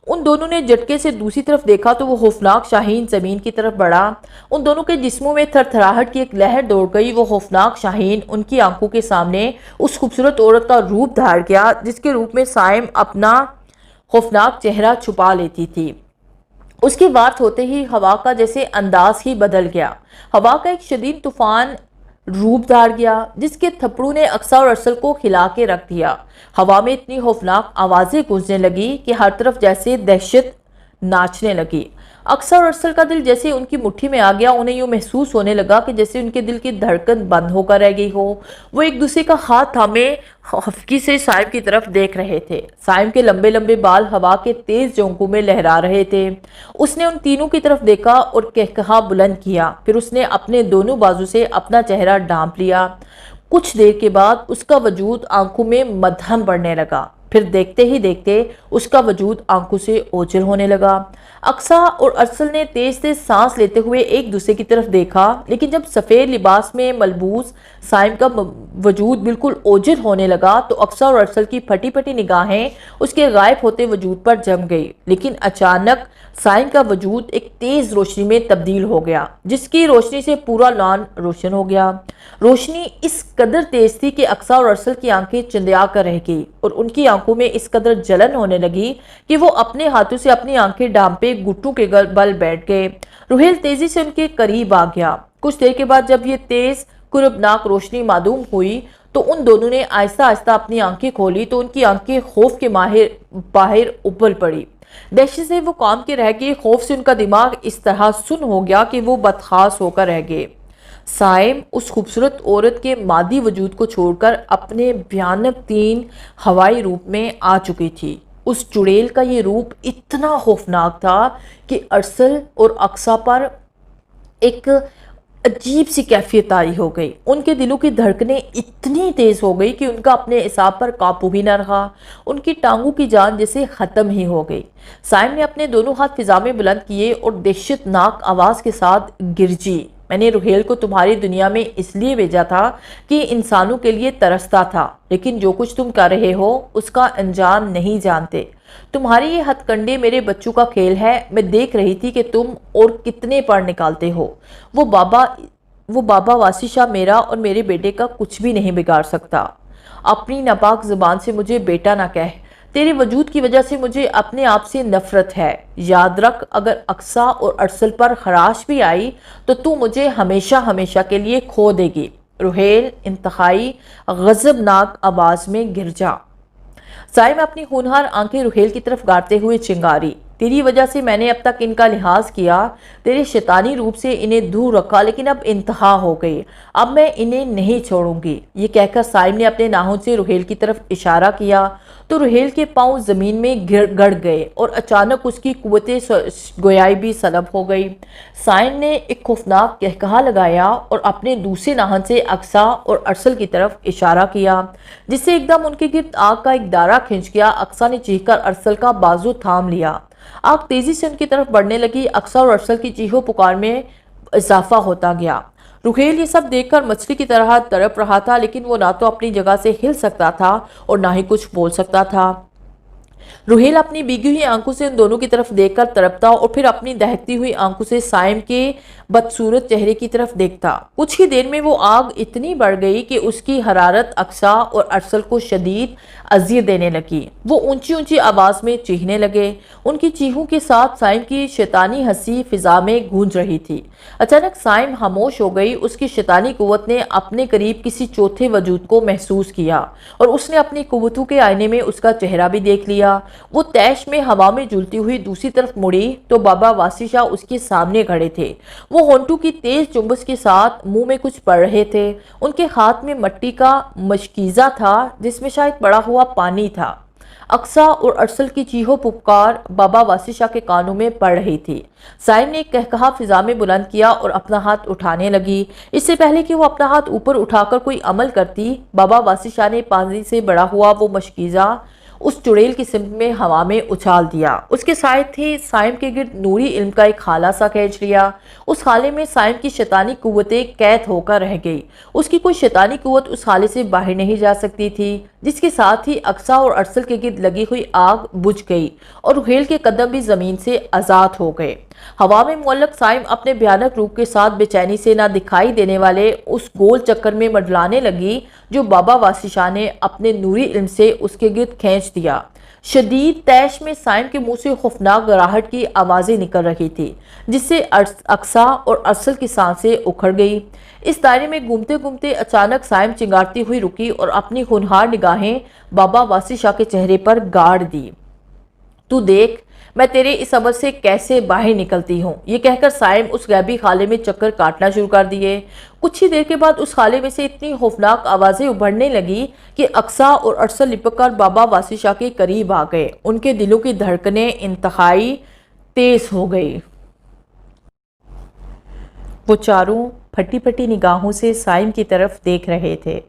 ان دونوں نے جھٹکے سے دوسری طرف دیکھا تو وہ خوفناک شاہین زمین کی طرف بڑھا۔ ان دونوں کے جسموں میں تھر تھراہٹ کی ایک لہر دوڑ گئی۔ وہ خوفناک شاہین ان کی آنکھوں کے سامنے اس خوبصورت عورت کا روپ دھار گیا جس کے روپ میں صائم اپنا خوفناک چہرہ چھپا لیتی تھی۔ اس کی وارت ہوتے ہی ہوا کا جیسے انداز ہی بدل گیا۔ ہوا کا ایک شدید طوفان روپ دھار گیا جس کے تھپڑوں نے اقصیٰ اور ارسل کو ہلا کے رکھ دیا۔ ہوا میں اتنی خوفناک آوازیں گونجنے لگی کہ ہر طرف جیسے دہشت ناچنے لگی۔ اقصیٰ اور ارسل کا دل جیسے ان کی مٹھی میں آ گیا۔ انہیں یوں محسوس ہونے لگا کہ جیسے ان کے دل کی دھڑکن بند ہو کر رہ گئی ہو۔ وہ ایک دوسرے کا ہاتھ تھامے خفگی سے صائم کی طرف دیکھ رہے تھے۔ صائم کے لمبے لمبے بال ہوا کے تیز جھونکوں میں لہرا رہے تھے۔ اس نے ان تینوں کی طرف دیکھا اور کہکہا بلند کیا، پھر اس نے اپنے دونوں بازو سے اپنا چہرہ ڈھانپ لیا۔ کچھ دیر کے بعد اس کا وجود آنکھوں میں مدھم پڑنے لگا، پھر دیکھتے ہی دیکھتے اس کا وجود آنکھوں سے اوجھل ہونے لگا۔ اقصیٰ اور ارسل نے تیز تیز سانس لیتے ہوئے ایک دوسرے کی طرف دیکھا، لیکن جب سفید لباس میں ملبوس صائم کا وجود بالکل اوجھل ہونے لگا تو اقصیٰ اور ارسل کی پھٹی پھٹی نگاہیں اس کے غائب ہوتے وجود پر جم گئی۔ لیکن اچانک صائم کا وجود ایک تیز روشنی میں تبدیل ہو گیا جس کی روشنی سے پورا لان روشن ہو گیا۔ روشنی اس قدر تیز تھی کہ اقصیٰ اور ارسل کی آنکھیں چندیا کر رہ گئی اور ان کی آنکھوں میں اس قدر جلن ہونے لگی کہ وہ اپنے ہاتھوں سے اپنی آنکھیں ڈھانپے گھٹنوں کے بل بیٹھ گئے۔ روہیل تیزی سے ان کے قریب آ گیا۔ کچھ دیر کے بعد جب یہ تیز کربناک روشنی معدوم ہوئی تو ان دونوں نے آہستہ آہستہ اپنی آنکھیں کھولی تو ان کی آنکھیں خوف کے باہر ابل پڑی۔ دہشت سے وہ کام کے رہ گئے، خوف سے ان کا دماغ اس طرح سن ہو گیا کہ وہ بدخواس ہو کر رہ گئے۔ سائم اس خوبصورت عورت کے مادی وجود کو چھوڑ کر اپنے بھیانک تین ہوائی روپ میں آ چکی تھی۔ اس چڑیل کا یہ روپ اتنا خوفناک تھا کہ ارسل اور اقصیٰ پر ایک عجیب سی کیفیت طاری ہو گئی۔ ان کے دلوں کی دھڑکنیں اتنی تیز ہو گئی کہ ان کا اپنے اعصاب پر قابو بھی نہ رہا۔ ان کی ٹانگوں کی جان جیسے ختم ہی ہو گئی۔ سائم نے اپنے دونوں ہاتھ فضا میں بلند کیے اور دہشت ناک آواز کے ساتھ گرجی، میں نے روہیل کو تمہاری دنیا میں اس لیے بھیجا تھا کہ انسانوں کے لیے ترستا تھا، لیکن جو کچھ تم کر رہے ہو اس کا انجام نہیں جانتے۔ تمہاری یہ ہتھ کنڈے میرے بچوں کا کھیل ہے۔ میں دیکھ رہی تھی کہ تم اور کتنے پڑ نکالتے ہو۔ وہ بابا واسی شاہ میرا اور میرے بیٹے کا کچھ بھی نہیں بگاڑ سکتا۔ اپنی ناپاک زبان سے مجھے بیٹا نہ کہہ۔ تیرے وجود کی وجہ سے مجھے اپنے آپ سے نفرت ہے۔ یاد رکھ، اگر اقصیٰ اور ارسل پر خراش بھی آئی تو مجھے ہمیشہ ہمیشہ کے لیے کھو دے گی۔ روہیل انتہائی غضبناک آواز میں گرجا۔ سائم اپنی ہونہار آنکھیں روہیل کی طرف گارتے ہوئے چنگاری، تیری وجہ سے میں نے اب تک ان کا لحاظ کیا، تیرے شیطانی روپ سے انہیں دور رکھا، لیکن اب انتہا ہو گئی، اب میں انہیں نہیں چھوڑوں گی۔ یہ کہہ کر سائم نے اپنے ناخن سے روہیل کی طرف اشارہ کیا تو روہیل کے پاؤں زمین میں گڑ گئے اور اچانک اس کی قوت گویائی بھی سلب ہو گئی۔ سائم نے ایک خوفناک قہقہا لگایا اور اپنے دوسرے ناخن سے اقصیٰ اور ارسل کی طرف اشارہ کیا، جس سے ایک دم ان کے گرد آگ کا ایک دائرہ کھنچ گیا۔ اقصیٰ نے چیخ کر ارسل کا بازو تھام لیا۔ آگ تیزی سے ان کی طرف بڑھنے لگی۔ اقصیٰ اور ارسل کی چیخو پکار میں اضافہ ہوتا گیا۔ روہیل یہ سب دیکھ کر مچھلی کی طرح تڑپ رہا تھا، لیکن وہ نہ تو اپنی جگہ سے ہل سکتا تھا اور نہ ہی کچھ بول سکتا تھا۔ روہیل اپنی بھیگی ہوئی آنکھوں سے ان دونوں کی طرف دیکھ کر تڑپتا اور پھر اپنی دہکتی ہوئی آنکھوں سے سائم کے بدصورت چہرے کی طرف دیکھتا۔ کچھ ہی دیر میں وہ آگ اتنی بڑھ گئی کہ اس کی حرارت اقصیٰ اور ارسل کو شدید اذیت دینے لگی۔ وہ اونچی اونچی آواز میں چیخنے لگے۔ ان کی چیخوں کے ساتھ سائم کی شیطانی ہنسی فضا میں گونج رہی تھی۔ اچانک سائم خاموش ہو گئی۔ اس کی شیطانی قوت نے اپنے قریب کسی چوتھے وجود کو محسوس کیا اور اس نے اپنی قوتوں کے آئینے میں اس کا چہرہ بھی دیکھ لیا۔ وہ تیش میں ہوا میں جھولتی ہوئی دوسری طرف مڑی تو بابا واسی شاہ اس کے سامنے کھڑے تھے۔ وہ ہونٹوں کی تیز جنبش کے ساتھ منہ میں کچھ پڑھ رہے تھے۔ ان کے ہاتھ میں مٹی کا مشکیزہ تھا جس میں شاید پڑا ہوا پانی تھا۔ اقصیٰ اور ارسل کی چیخو پکار بابا واسی شاہ کے کانوں میں پڑ رہی تھی۔ سائم نے ایک قہقہا فضا میں بلند کیا اور اپنا ہاتھ اٹھانے لگی۔ اس سے پہلے کہ وہ اپنا ہاتھ اوپر اٹھا کر کوئی عمل کرتی، بابا واسی شاہ نے پانی سے بڑا ہوا وہ مشکیزہ اس چڑیل کی سمت میں ہوا میں اچھال دیا۔ اس کے ساتھ ہی سائم کے گرد نوری علم کا ایک خالہ سا کھینچ لیا۔ اس خالے میں سائم کی شیطانی قوتیں قید ہو کر رہ گئی۔ اس کی کوئی شیطانی قوت اس خالے سے باہر نہیں جا سکتی تھی، جس کے ساتھ ہی اقصیٰ اور ارسل کے گرد لگی ہوئی آگ بجھ گئی اور روہیل کے قدم بھی زمین سے آزاد ہو گئے۔ ہوا میں معلق سائم اپنے بھیانک روپ کے ساتھ بے چینی سے نہ دکھائی دینے والے اس گول چکر میں مڈلانے لگی جو بابا واسی شاہ نے اپنے نوری علم سے اس کے گرد کھینچ دیا۔ شدید تیش میں سائم کے منہ سے خوفناک گراہٹ کی آوازیں نکل رہی تھی، جس سے اقصیٰ اور ارسل کی سانسیں اکھڑ گئی۔ اس دائرے میں گھومتے گھومتے اچانک سائم چنگارتی ہوئی رکی اور اپنی ہونہار نگاہیں بابا واسی شاہ کے چہرے پر گاڑ دی۔ تو دیکھ میں تیرے اس عمل سے کیسے باہر نکلتی ہوں۔ یہ کہہ کر سائم اس غیبی خالے میں چکر کاٹنا شروع کر دیے۔ کچھ ہی دیر کے بعد اس خالے میں سے اتنی خوفناک آوازیں ابھرنے لگی کہ اقصیٰ اور ارسل لپک کر بابا واسی شاہ کے قریب آ گئے۔ ان کے دلوں کی دھڑکنیں انتہائی تیز ہو گئی۔ وہ چاروں پھٹی پھٹی نگاہوں سے سائم کی طرف دیکھ رہے تھے۔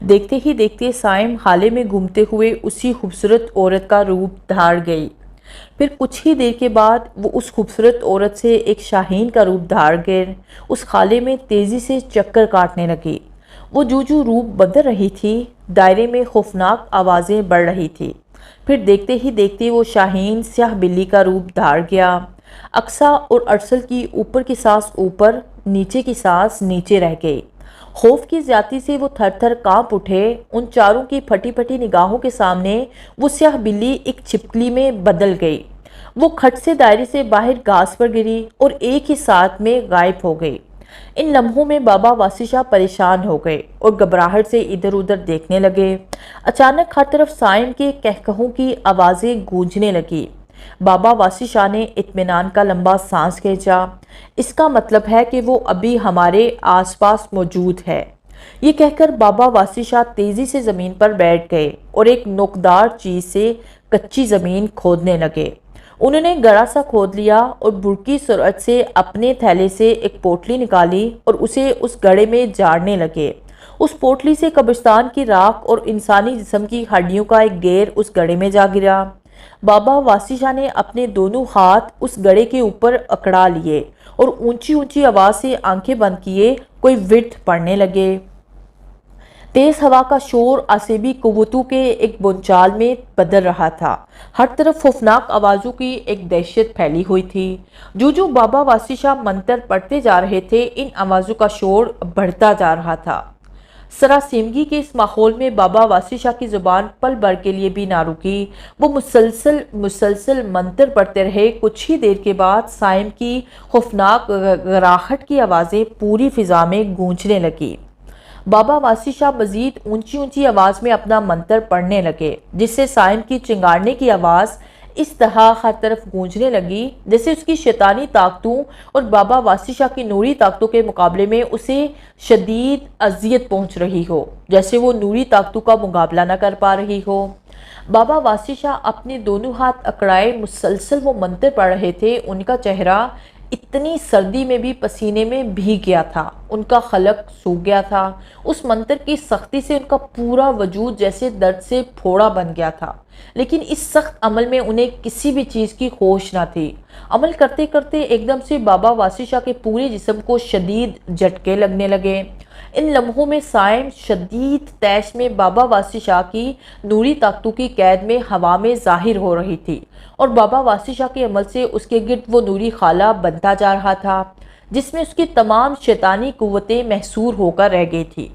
دیکھتے ہی دیکھتے سائم حالے میں گھومتے ہوئے اسی خوبصورت عورت کا روپ دھار گئی۔ پھر کچھ ہی دیر کے بعد وہ اس خوبصورت عورت سے ایک شاہین کا روپ دھار کر اس خالے میں تیزی سے چکر کاٹنے لگی۔ وہ جو روپ بدل رہی تھی، دائرے میں خوفناک آوازیں بڑھ رہی تھی۔ پھر دیکھتے ہی دیکھتے وہ شاہین سیاہ بلی کا روپ دھار گیا۔ اقصیٰ اور ارسل کی اوپر کی سانس اوپر، نیچے کی سانس نیچے رہ گئی۔ خوف کی زیادتی سے وہ تھر تھر کانپ اٹھے۔ ان چاروں کی پھٹی پھٹی نگاہوں کے سامنے وہ سیاہ بلی ایک چھپکلی میں بدل گئی۔ وہ کھٹ سے دائرے سے باہر گھاس پر گری اور ایک ہی ساتھ میں غائب ہو گئی۔ ان لمحوں میں بابا واسی شاہ پریشان ہو گئے اور گھبراہٹ سے ادھر ادھر دیکھنے لگے۔ اچانک ہر طرف سائم کے قہقہوں کی آوازیں گونجنے لگی۔ بابا واسی شاہ نے اطمینان کا لمبا سانس کھینچا۔ اس کا مطلب ہے کہ وہ ابھی ہمارے آس پاس موجود ہے۔ یہ کہہ کر بابا واسی شاہ تیزی سے زمین پر بیٹھ گئے اور ایک نوکدار چیز سے کچی زمین کھودنے لگے۔ انہوں نے گڑھا سا کھود لیا اور برقی سرعت سے اپنے تھیلے سے ایک پوٹلی نکالی اور اسے اس گڑھے میں جاڑنے لگے۔ اس پوٹلی سے قبرستان کی راکھ اور انسانی جسم کی ہڈیوں کا ایک ڈھیر اس گڑھے میں جا گرا۔ بابا واسی شاہ نے اپنے دونوں ہاتھ اس گڑھے کے اوپر اکڑا لیے اور اونچی اونچی آواز سے آنکھیں بند کیے کوئی ورد پڑھنے لگے۔ تیز ہوا کا شور عصبی قوتوں کے ایک بونچال میں بدل رہا تھا۔ ہر طرف خوفناک آوازوں کی ایک دہشت پھیلی ہوئی تھی۔ جو بابا واسی شاہ منتر پڑھتے جا رہے تھے، ان آوازوں کا شور بڑھتا جا رہا تھا۔ سراسیمگی کے اس ماحول میں بابا واسی شاہ کی زبان پل بھر کے لیے بھی نہ رکی۔ وہ مسلسل منتر پڑھتے رہے۔ کچھ ہی دیر کے بعد صائم کی خوفناک گڑگڑاہٹ کی آوازیں پوری فضا میں گونجنے لگی۔ بابا واسی شاہ مزید اونچی اونچی آواز میں اپنا منتر پڑھنے لگے، جس سے صائم کی چنگاڑنے کی آواز اس طرح ہر طرف گونجنے لگی جیسے اس کی شیطانی طاقتوں اور بابا واسی شاہ کی نوری طاقتوں کے مقابلے میں اسے شدید اذیت پہنچ رہی ہو، جیسے وہ نوری طاقتوں کا مقابلہ نہ کر پا رہی ہو۔ بابا واسی شاہ اپنے دونوں ہاتھ اکڑائے مسلسل وہ منتر پڑھ رہے تھے۔ ان کا چہرہ اتنی سردی میں بھی پسینے میں بھیگ گیا تھا، ان کا خلق سوکھ گیا تھا۔ اس منتر کی سختی سے ان کا پورا وجود جیسے درد سے پھوڑا بن گیا تھا، لیکن اس سخت عمل میں انہیں کسی بھی چیز کی ہوش نہ تھی۔ عمل کرتے کرتے ایک دم سے بابا واسی شاہ کے پورے جسم کو شدید جھٹکے لگنے لگے۔ ان لمحوں میں صائم شدید طیش میں بابا واسی شاہ کی نوری طاقتوں کی قید میں ہوا میں ظاہر ہو رہی تھی، اور بابا واسی شاہ کے عمل سے اس کے گرد وہ نوری خالہ بنتا جا رہا تھا جس میں اس کی تمام شیطانی قوتیں محصور ہو کر رہ گئی تھی۔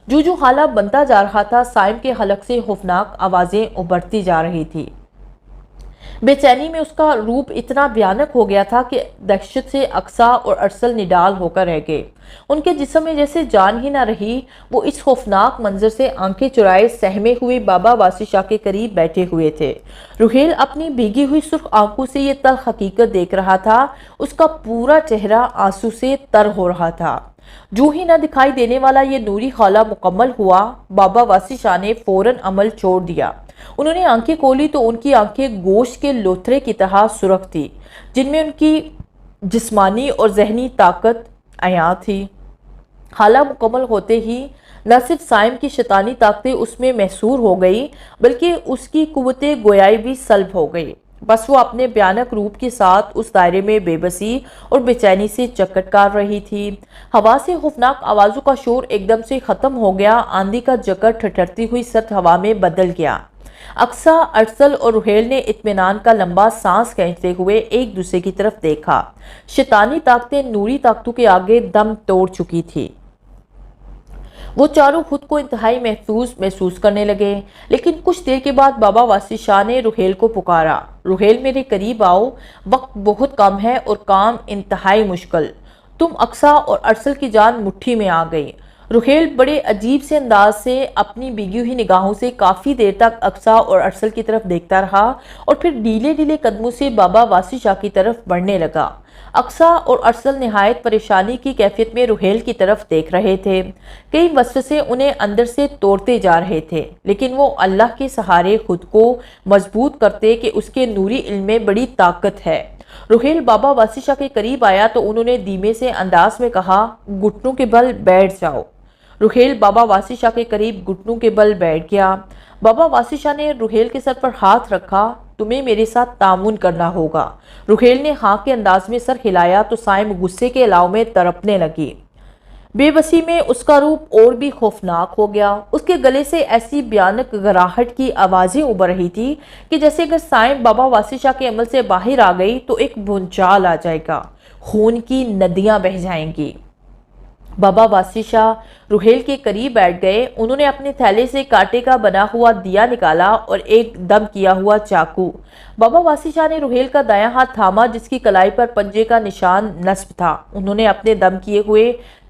جو خالہ بنتا جا رہا تھا، صائم کے حلق سے خوفناک آوازیں ابھرتی جا رہی تھی۔ بے چینی میں اس کا روپ اتنا بھیانک ہو گیا تھا کہ دہشت سے اقصیٰ اور ارسل نڈال ہو کر رہ گئے۔ ان کے جسم میں جیسے جان ہی نہ رہی۔ وہ اس خوفناک منظر سے آنکھیں چرائے سہمے ہوئے بابا واسی شاہ کے قریب بیٹھے ہوئے تھے۔ روحیل اپنی بھیگی ہوئی سرخ آنکھوں سے یہ تلخ حقیقت دیکھ رہا تھا۔ اس کا پورا چہرہ آنسو سے تر ہو رہا تھا۔ جو ہی نہ دکھائی دینے والا یہ نوری خالہ مکمل ہوا، بابا واسی شاہ نے فوراً عمل چھوڑ دیا۔ انہوں نے آنکھیں کھولی تو ان کی آنکھیں گوشت کے لوتھڑے کی طرح سرخ تھی، جن میں ان کی جسمانی اور ذہنی طاقت عیاں تھی۔ خالہ مکمل ہوتے ہی نہ صرف صائم کی شیطانی طاقتیں اس میں محصور ہو گئی، بلکہ اس کی قوت گویائی بھی سلب ہو گئی۔ بس وہ اپنے بھیانک روپ کے ساتھ اس دائرے میں بے بسی اور بے چینی سے چکر کاٹ رہی تھی۔ ہوا سے خوفناک آوازوں کا شور ایک دم سے ختم ہو گیا۔ آندھی کا جھکڑ ٹھٹھرتی ہوئی سرد ہوا میں بدل گیا۔ اقصیٰ، ارسل اور روحیل نے اطمینان کا لمبا سانس کھینچتے ہوئے ایک دوسرے کی طرف دیکھا۔ شیطانی طاقتیں نوری طاقتوں کے آگے دم توڑ چکی تھی۔ وہ چاروں خود کو انتہائی محسوس کرنے لگے، لیکن کچھ دیر کے بعد بابا واسی شاہ نے روحیل کو پکارا۔ روحیل، میرے قریب آؤ، وقت بہت کم ہے اور کام انتہائی مشکل۔ تم اقصیٰ اور ارسل کی جان مٹھی میں آ گئی۔ روحیل بڑے عجیب سے انداز سے اپنی بھیگی ہوئی نگاہوں سے کافی دیر تک اقصیٰ اور ارسل کی طرف دیکھتا رہا اور پھر ڈھیلے ڈھیلے قدموں سے بابا واسی شاہ کی طرف بڑھنے لگا۔ اقصیٰ اور ارسل نہایت پریشانی کی کیفیت میں روحیل کی طرف دیکھ رہے تھے۔ کئی وسوسے انہیں اندر سے توڑتے جا رہے تھے، لیکن وہ اللہ کے سہارے خود کو مضبوط کرتے کہ اس کے نوری علم میں بڑی طاقت ہے۔ روحیل بابا واسی شاہ کے قریب آیا تو انہوں نے دھیمے سے انداز میں کہا، گھٹنوں کے بل بیٹھ جاؤ۔ روحیل بابا واسی شاہ کے قریب گھٹنوں کے بل بیٹھ گیا۔ بابا واسی شاہ نے روحیل کے سر پر ہاتھ رکھا۔ تمہیں میرے ساتھ تعاون کرنا ہوگا۔ روحیل نے ہاں کے انداز میں سر ہلایا تو صائم غصے کے علاوہ میں تڑپنے لگی۔ بے بسی میں اس کا روپ اور بھی خوفناک ہو گیا۔ اس کے گلے سے ایسی بھیانک گڑگڑاہٹ کی آوازیں ابھر رہی تھی کہ جیسے اگر صائم بابا واسی شاہ کے عمل سے باہر آ گئی تو ایک بھونچال آ جائے گا، خون کی ندیاں بہہ جائیں گی۔ بابا واسی شاہ روحیل کے قریب بیٹھ گئے۔ انہوں نے اپنے تھیلے سے کانٹے کا بنا ہوا دیا نکالا اور ایک دم کیا ہوا چاقو۔ بابا واسی شاہ نے روحیل کا دایاں ہاتھ تھاما جس کی کلائی پر پنجے کا نشان نصب تھا۔ انہوں نے اپنے دم کیے ہوئے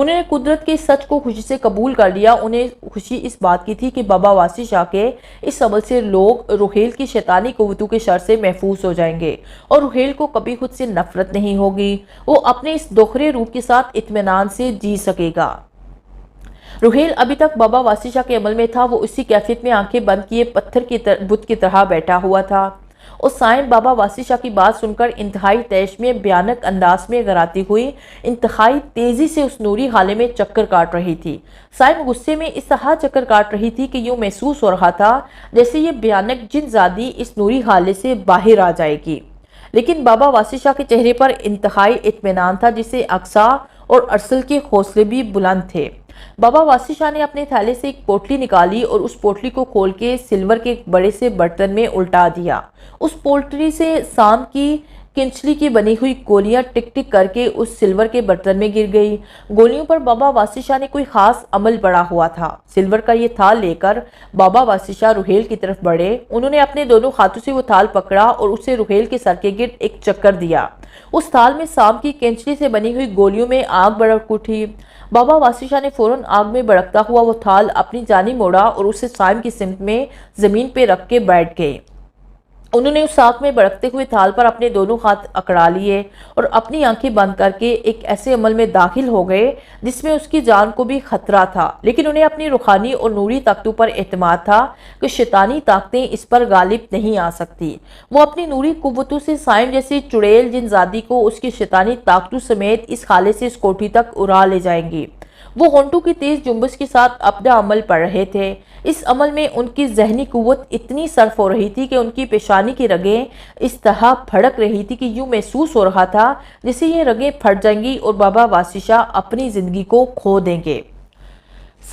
انہوں نے قدرت کے سچ کو خوشی سے قبول کر لیا۔ انہیں خوشی اس بات کی تھی کہ بابا واسی شاہ کے اس عمل سے لوگ روہیل کی شیطانی قوتوں کے شر سے محفوظ ہو جائیں گے اور روہیل کو کبھی خود سے نفرت نہیں ہوگی۔ وہ اپنے اس دوہرے روپ کے ساتھ اطمینان سے جی سکے گا۔ روہیل ابھی تک بابا واسی شاہ کے عمل میں تھا۔ وہ اسی کیفیت میں آنکھیں بند کیے پتھر کی بت کی طرح بیٹھا ہوا تھا اور سائم بابا واسی شاہ کی بات سن کر انتہائی تیش میں بیانک انداز میں غراتی ہوئی انتہائی تیزی سے اس نوری حالے میں چکر کاٹ رہی تھی۔ سائم غصے میں اس طرح چکر کاٹ رہی تھی کہ یوں محسوس ہو رہا تھا جیسے یہ بیانک جن زادی اس نوری حالے سے باہر آ جائے گی، لیکن بابا واسی شاہ کے چہرے پر انتہائی اطمینان تھا جسے اقصا اور ارسل کے حوصلے بھی بلند تھے۔ بابا واسی شاہ نے اپنے تھیلے سے ایک پوٹلی نکالی اور اس پوٹلی کو کھول کے سلور کے ایک بڑے سے برتن میں الٹا دیا۔ اس پوٹلی سے سام کی کنچلی کی بنی ہوئی گولیاں ٹک ٹک کر کے اس سلور کے برتن میں گر گئی۔ گولیوں پر بابا واسی شاہ نے کوئی خاص عمل پڑا ہوا تھا۔ سلور کا یہ تھال لے کر بابا واسی شاہ روہیل کی طرف بڑھے۔ انہوں نے اپنے دونوں ہاتھوں سے وہ تھال پکڑا اور اسے روہیل کے سر کے گرد ایک چکر دیا۔ اس تھال میں سام کی کنچلی سے بنی ہوئی گولیوں میں آگ بھڑک اٹھی۔ بابا واسی شاہ نے فوراً آگ میں بھڑکتا ہوا وہ تھال اپنی جانب موڑا اور اسے سائم کی سمت میں زمین پہ رکھ کے بیٹھ گئے۔ انہوں نے اس آگ میں بھڑکتے ہوئے تھال پر اپنے دونوں ہاتھ اکڑا لیے اور اپنی آنکھیں بند کر کے ایک ایسے عمل میں داخل ہو گئے جس میں اس کی جان کو بھی خطرہ تھا، لیکن انہیں اپنی روحانی اور نوری طاقتوں پر اعتماد تھا کہ شیطانی طاقتیں اس پر غالب نہیں آ سکتی۔ وہ اپنی نوری قوتوں سے سائم جیسی چڑیل جن زادی کو اس کی شیطانی طاقتوں سمیت اس خالے سے اس کوٹھی تک اڑا لے جائیں گی۔ وہ ہونٹوں کی تیز جنبش کے ساتھ اپنا عمل پڑھ رہے تھے۔ اس عمل میں ان کی ذہنی قوت اتنی صرف ہو رہی تھی کہ ان کی پیشانی کی رگیں اس طرح پھڑک رہی تھی کہ یوں محسوس ہو رہا تھا جسے یہ رگیں پھٹ جائیں گی اور بابا واسی شاہ اپنی زندگی کو کھو دیں گے۔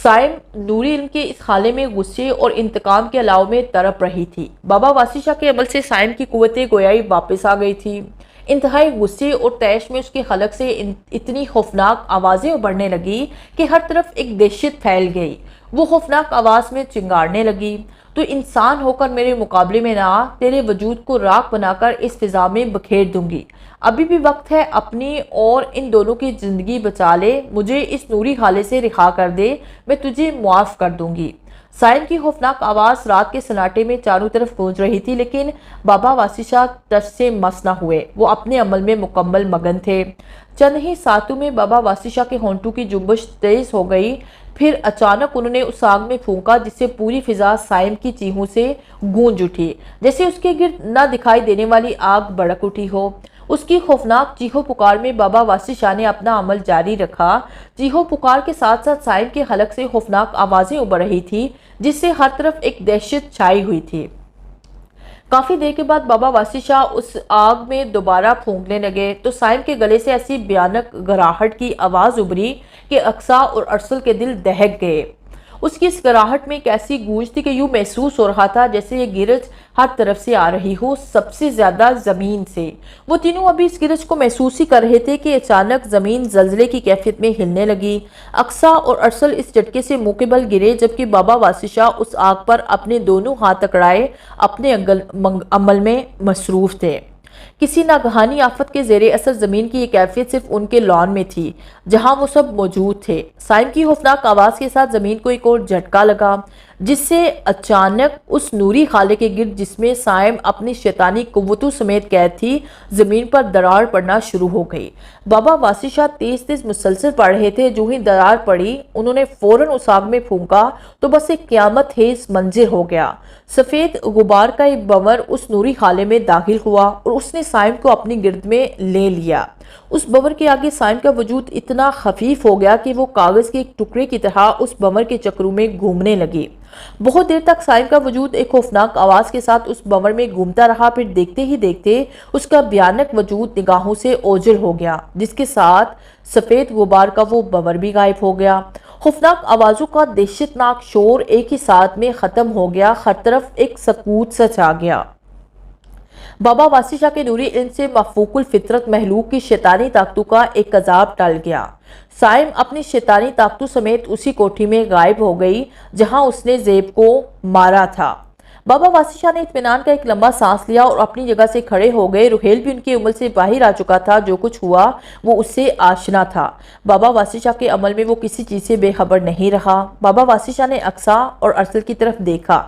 سائم نوری علم کے اس خالے میں غصے اور انتقام کے علاوہ میں تڑپ رہی تھی۔ بابا واسی شاہ کے عمل سے سائم کی قوت گویائی واپس آ گئی تھی۔ انتہائی غصے اور طیش میں اس کے حلق سے اتنی خوفناک آوازیں ابھرنے لگی کہ ہر طرف ایک دہشت پھیل گئی۔ وہ خوفناک آواز میں چنگاڑنے لگی، تو انسان ہو کر میرے مقابلے میں نہ آ، تیرے وجود کو راکھ بنا کر اس فضا میں بکھیر دوں گی۔ ابھی بھی وقت ہے، اپنی اور ان دونوں کی زندگی بچا لے، مجھے اس نوری حالے سے رہا کر دے، میں تجھے معاف کر دوں گی۔ سائم کی خوفناک آواز رات کے سناٹے میں چاروں طرف گونج رہی تھی، لیکن بابا واسی شاہ ٹچ سے مس نہ ہوئے۔ وہ اپنے عمل میں مکمل مگن تھے۔ چند ہی ساتوں میں بابا واسی شاہ کے ہونٹوں کی جنبش تیز ہو گئی۔ پھر اچانک انہوں نے اس آگ میں پھونکا جس سے پوری فضا سائم کی چیخوں سے گونج اٹھی، جیسے اس کے گرد نہ دکھائی دینے والی آگ بھڑک اٹھی ہو۔ اس کی خوفناک چیخو پکار میں بابا واسی شاہ نے اپنا عمل جاری رکھا۔ چیخو پکار کے ساتھ ساتھ سائم کے حلق سے خوفناک آوازیں ابھر رہی تھی جس سے ہر طرف ایک دہشت چھائی ہوئی تھی۔ کافی دیر کے بعد بابا واسی شاہ اس آگ میں دوبارہ پھونکنے لگے تو سائم کے گلے سے ایسی بیانک گراہٹ کی آواز ابھری کہ اقصا اور ارسل کے دل دہک گئے۔ اس کی اس گراہٹ میں ایک ایسی گونج تھی کہ یوں محسوس ہو رہا تھا جیسے یہ گرج ہر طرف سے آ رہی ہو، سب سے زیادہ زمین سے۔ وہ تینوں ابھی اس گرج کو محسوس ہی کر رہے تھے کہ اچانک زمین زلزلے کی کیفیت میں ہلنے لگی۔ اقصا اور ارسل اس جھٹکے سے منہ کے بل گرے جبکہ بابا واسی شاہ اس آگ پر اپنے دونوں ہاتھ اکڑائے اپنے عمل میں مصروف تھے۔ کسی ناگہانی آفت کے زیر اثر زمین کی یہ کیفیت صرف ان کے لان میں تھی جہاں وہ سب موجود تھے۔ سائم کی خوفناک آواز کے ساتھ زمین کو ایک اور جھٹکا لگا جس سے اچانک اس نوری خالے کے گرد جس میں سائم اپنی شیطانی قوتوں سمیت قید تھی، زمین پر دراڑ پڑنا شروع ہو گئی۔ بابا واسی شاہ تیز تیز مسلسل پڑ رہے تھے۔ جو ہی دراڑ پڑی انہوں نے فوراً اس آگ میں پھونکا تو بس ایک قیامت خیز منظر ہو گیا۔ سفید غبار کا ایک بھنور اس نوری خالے میں داخل ہوا اور اس نے سائم کو اپنی گرد میں لے لیا۔ اس بھنور کے آگے سائم کا وجود اتنا خفیف ہو گیا کہ وہ کاغذ کے ایک ٹکڑے کی طرح اس بھنور کے چکروں میں گھومنے لگی۔ بہت دیر تک سائم کا وجود ایک خوفناک آواز کے ساتھ اس بھنور میں گھومتا رہا، پھر دیکھتے ہی دیکھتے اس کا بھیانک وجود نگاہوں سے اوجھل ہو گیا، جس کے ساتھ سفید غبار کا وہ بھنور بھی غائب ہو گیا۔ خوفناک آوازوں کا دہشت ناک شور ایک ہی ساتھ میں ختم ہو گیا، ہر طرف ایک سکوت سا چھا گیا۔ بابا واسی شاہ کے نوری علم سے مفوق الفطرت محلوق کی شیطانی طاقتوں کا ایک عذاب ٹل گیا۔ سائم اپنی شیطانی طاقتوں سمیت اسی کوٹھی میں غائب ہو گئی جہاں اس نے زیب کو مارا تھا۔ بابا واسی شاہ نے اطمینان کا ایک لمبا سانس لیا اور اپنی جگہ سے کھڑے ہو گئے۔ رحیل بھی ان کے عمل سے باہر آ چکا تھا۔ جو کچھ ہوا وہ اس سے آشنا تھا۔ بابا واسی شاہ کے عمل میں وہ کسی چیز سے بے خبر نہیں رہا۔ بابا واسی شاہ نے اقصیٰ اور ارسل کی طرف دیکھا۔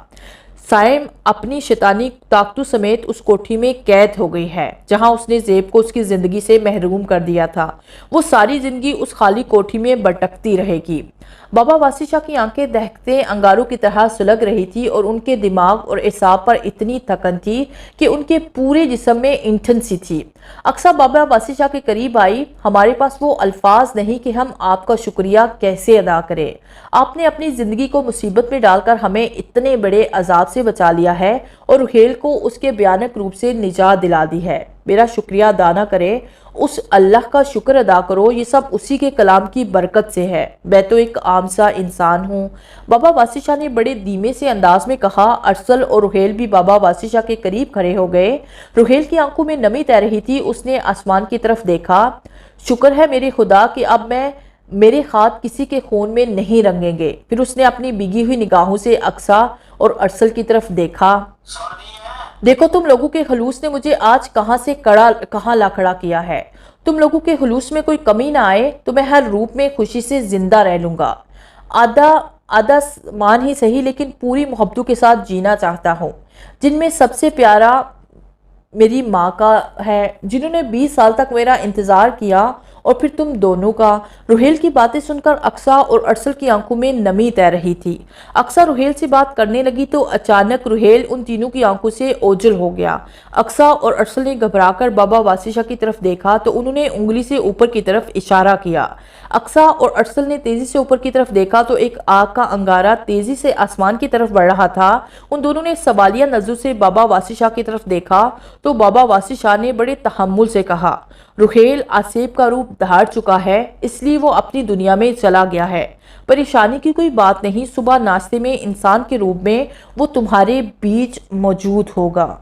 سائم اپنی شیطانی طاقتوں سمیت اس کوٹھی میں قید ہو گئی ہے جہاں اس نے زیب کو اس کی زندگی سے محروم کر دیا تھا۔ وہ ساری زندگی اس خالی کوٹھی میں بھٹکتی رہے گی۔ بابا واسی شاہ کی آنکھیں دہکتے انگاروں کی طرح سلگ رہی تھی اور ان کے دماغ اور اعصاب پر اتنی تھکن تھی کہ ان کے پورے جسم میں اینٹھن سی تھی۔ اقصیٰ بابا واسی شاہ کے قریب آئی۔ ہمارے پاس وہ الفاظ نہیں کہ ہم آپ کا شکریہ کیسے ادا کریں۔ آپ نے اپنی زندگی کو مصیبت میں ڈال کر ہمیں اتنے بڑے عذاب سے بچا لیا ہے اور رحیل کو اس کے بھیانک روپ سے نجات دلا دی ہے۔ میرا شکریہ ادا نہ کرے، اس اللہ کا شکر ادا کرو، یہ سب اسی کے کلام کی برکت سے ہے۔ میں تو ایک عام سا انسان ہوں۔ بابا واسی شاہ نے بڑے دھیمے سے انداز میں کہا۔ ارسل اور رحیل بھی بابا واسی شاہ کے قریب کھڑے ہو گئے۔ رحیل کی آنکھوں میں نمی تیر رہی تھی۔ اس نے آسمان کی طرف دیکھا۔ شکر ہے میرے خدا کہ اب میرے خط کسی کے خون میں نہیں رنگیں گے۔ پھر اس نے اپنی بھیگی ہوئی نگاہوں سے اقصیٰ اور ارسل کی طرف دیکھا۔ دیکھو تم لوگوں کے خلوص نے مجھے آج کہاں سے کہاں لا کھڑا کیا ہے۔ تم لوگوں کے خلوص میں کوئی کمی نہ آئے تو میں ہر روپ میں خوشی سے زندہ رہ لوں گا۔ آدھا مان ہی صحیح لیکن پوری محبتوں کے ساتھ جینا چاہتا ہوں، جن میں سب سے پیارا میری ماں کا ہے، جنہوں نے 20 سال تک میرا انتظار کیا، اور پھر تم دونوں کا۔ رحیل کی باتیں سن کر اقصیٰ اور ارسل کی آنکھوں میں نمی تیر رہی تھی۔ اقصیٰ رحیل سے بات کرنے لگی تو اچانک رحیل ان تینوں کی آنکھوں سے اوجھل ہو گیا۔ اقصیٰ اور ارسل نے گھبرا کر بابا واسی شاہ کی طرف دیکھا تو انہوں نے انگلی سے اوپر کی طرف اشارہ کیا۔ اقصیٰ اور ارسل نے تیزی سے اوپر کی طرف دیکھا تو ایک آگ کا انگارہ تیزی سے آسمان کی طرف بڑھ رہا تھا۔ ان دونوں نے سوالیہ نظروں سے بابا واسی شاہ کی طرف دیکھا تو بابا واسی شاہ نے بڑے تحمل سے کہا، رحیل آسیب کا روپ دھار چکا ہے، اس لیے وہ اپنی دنیا میں چلا گیا ہے۔ پریشانی کی کوئی بات نہیں، صبح ناشتے میں انسان کے روپ میں وہ تمہارے بیچ موجود ہوگا۔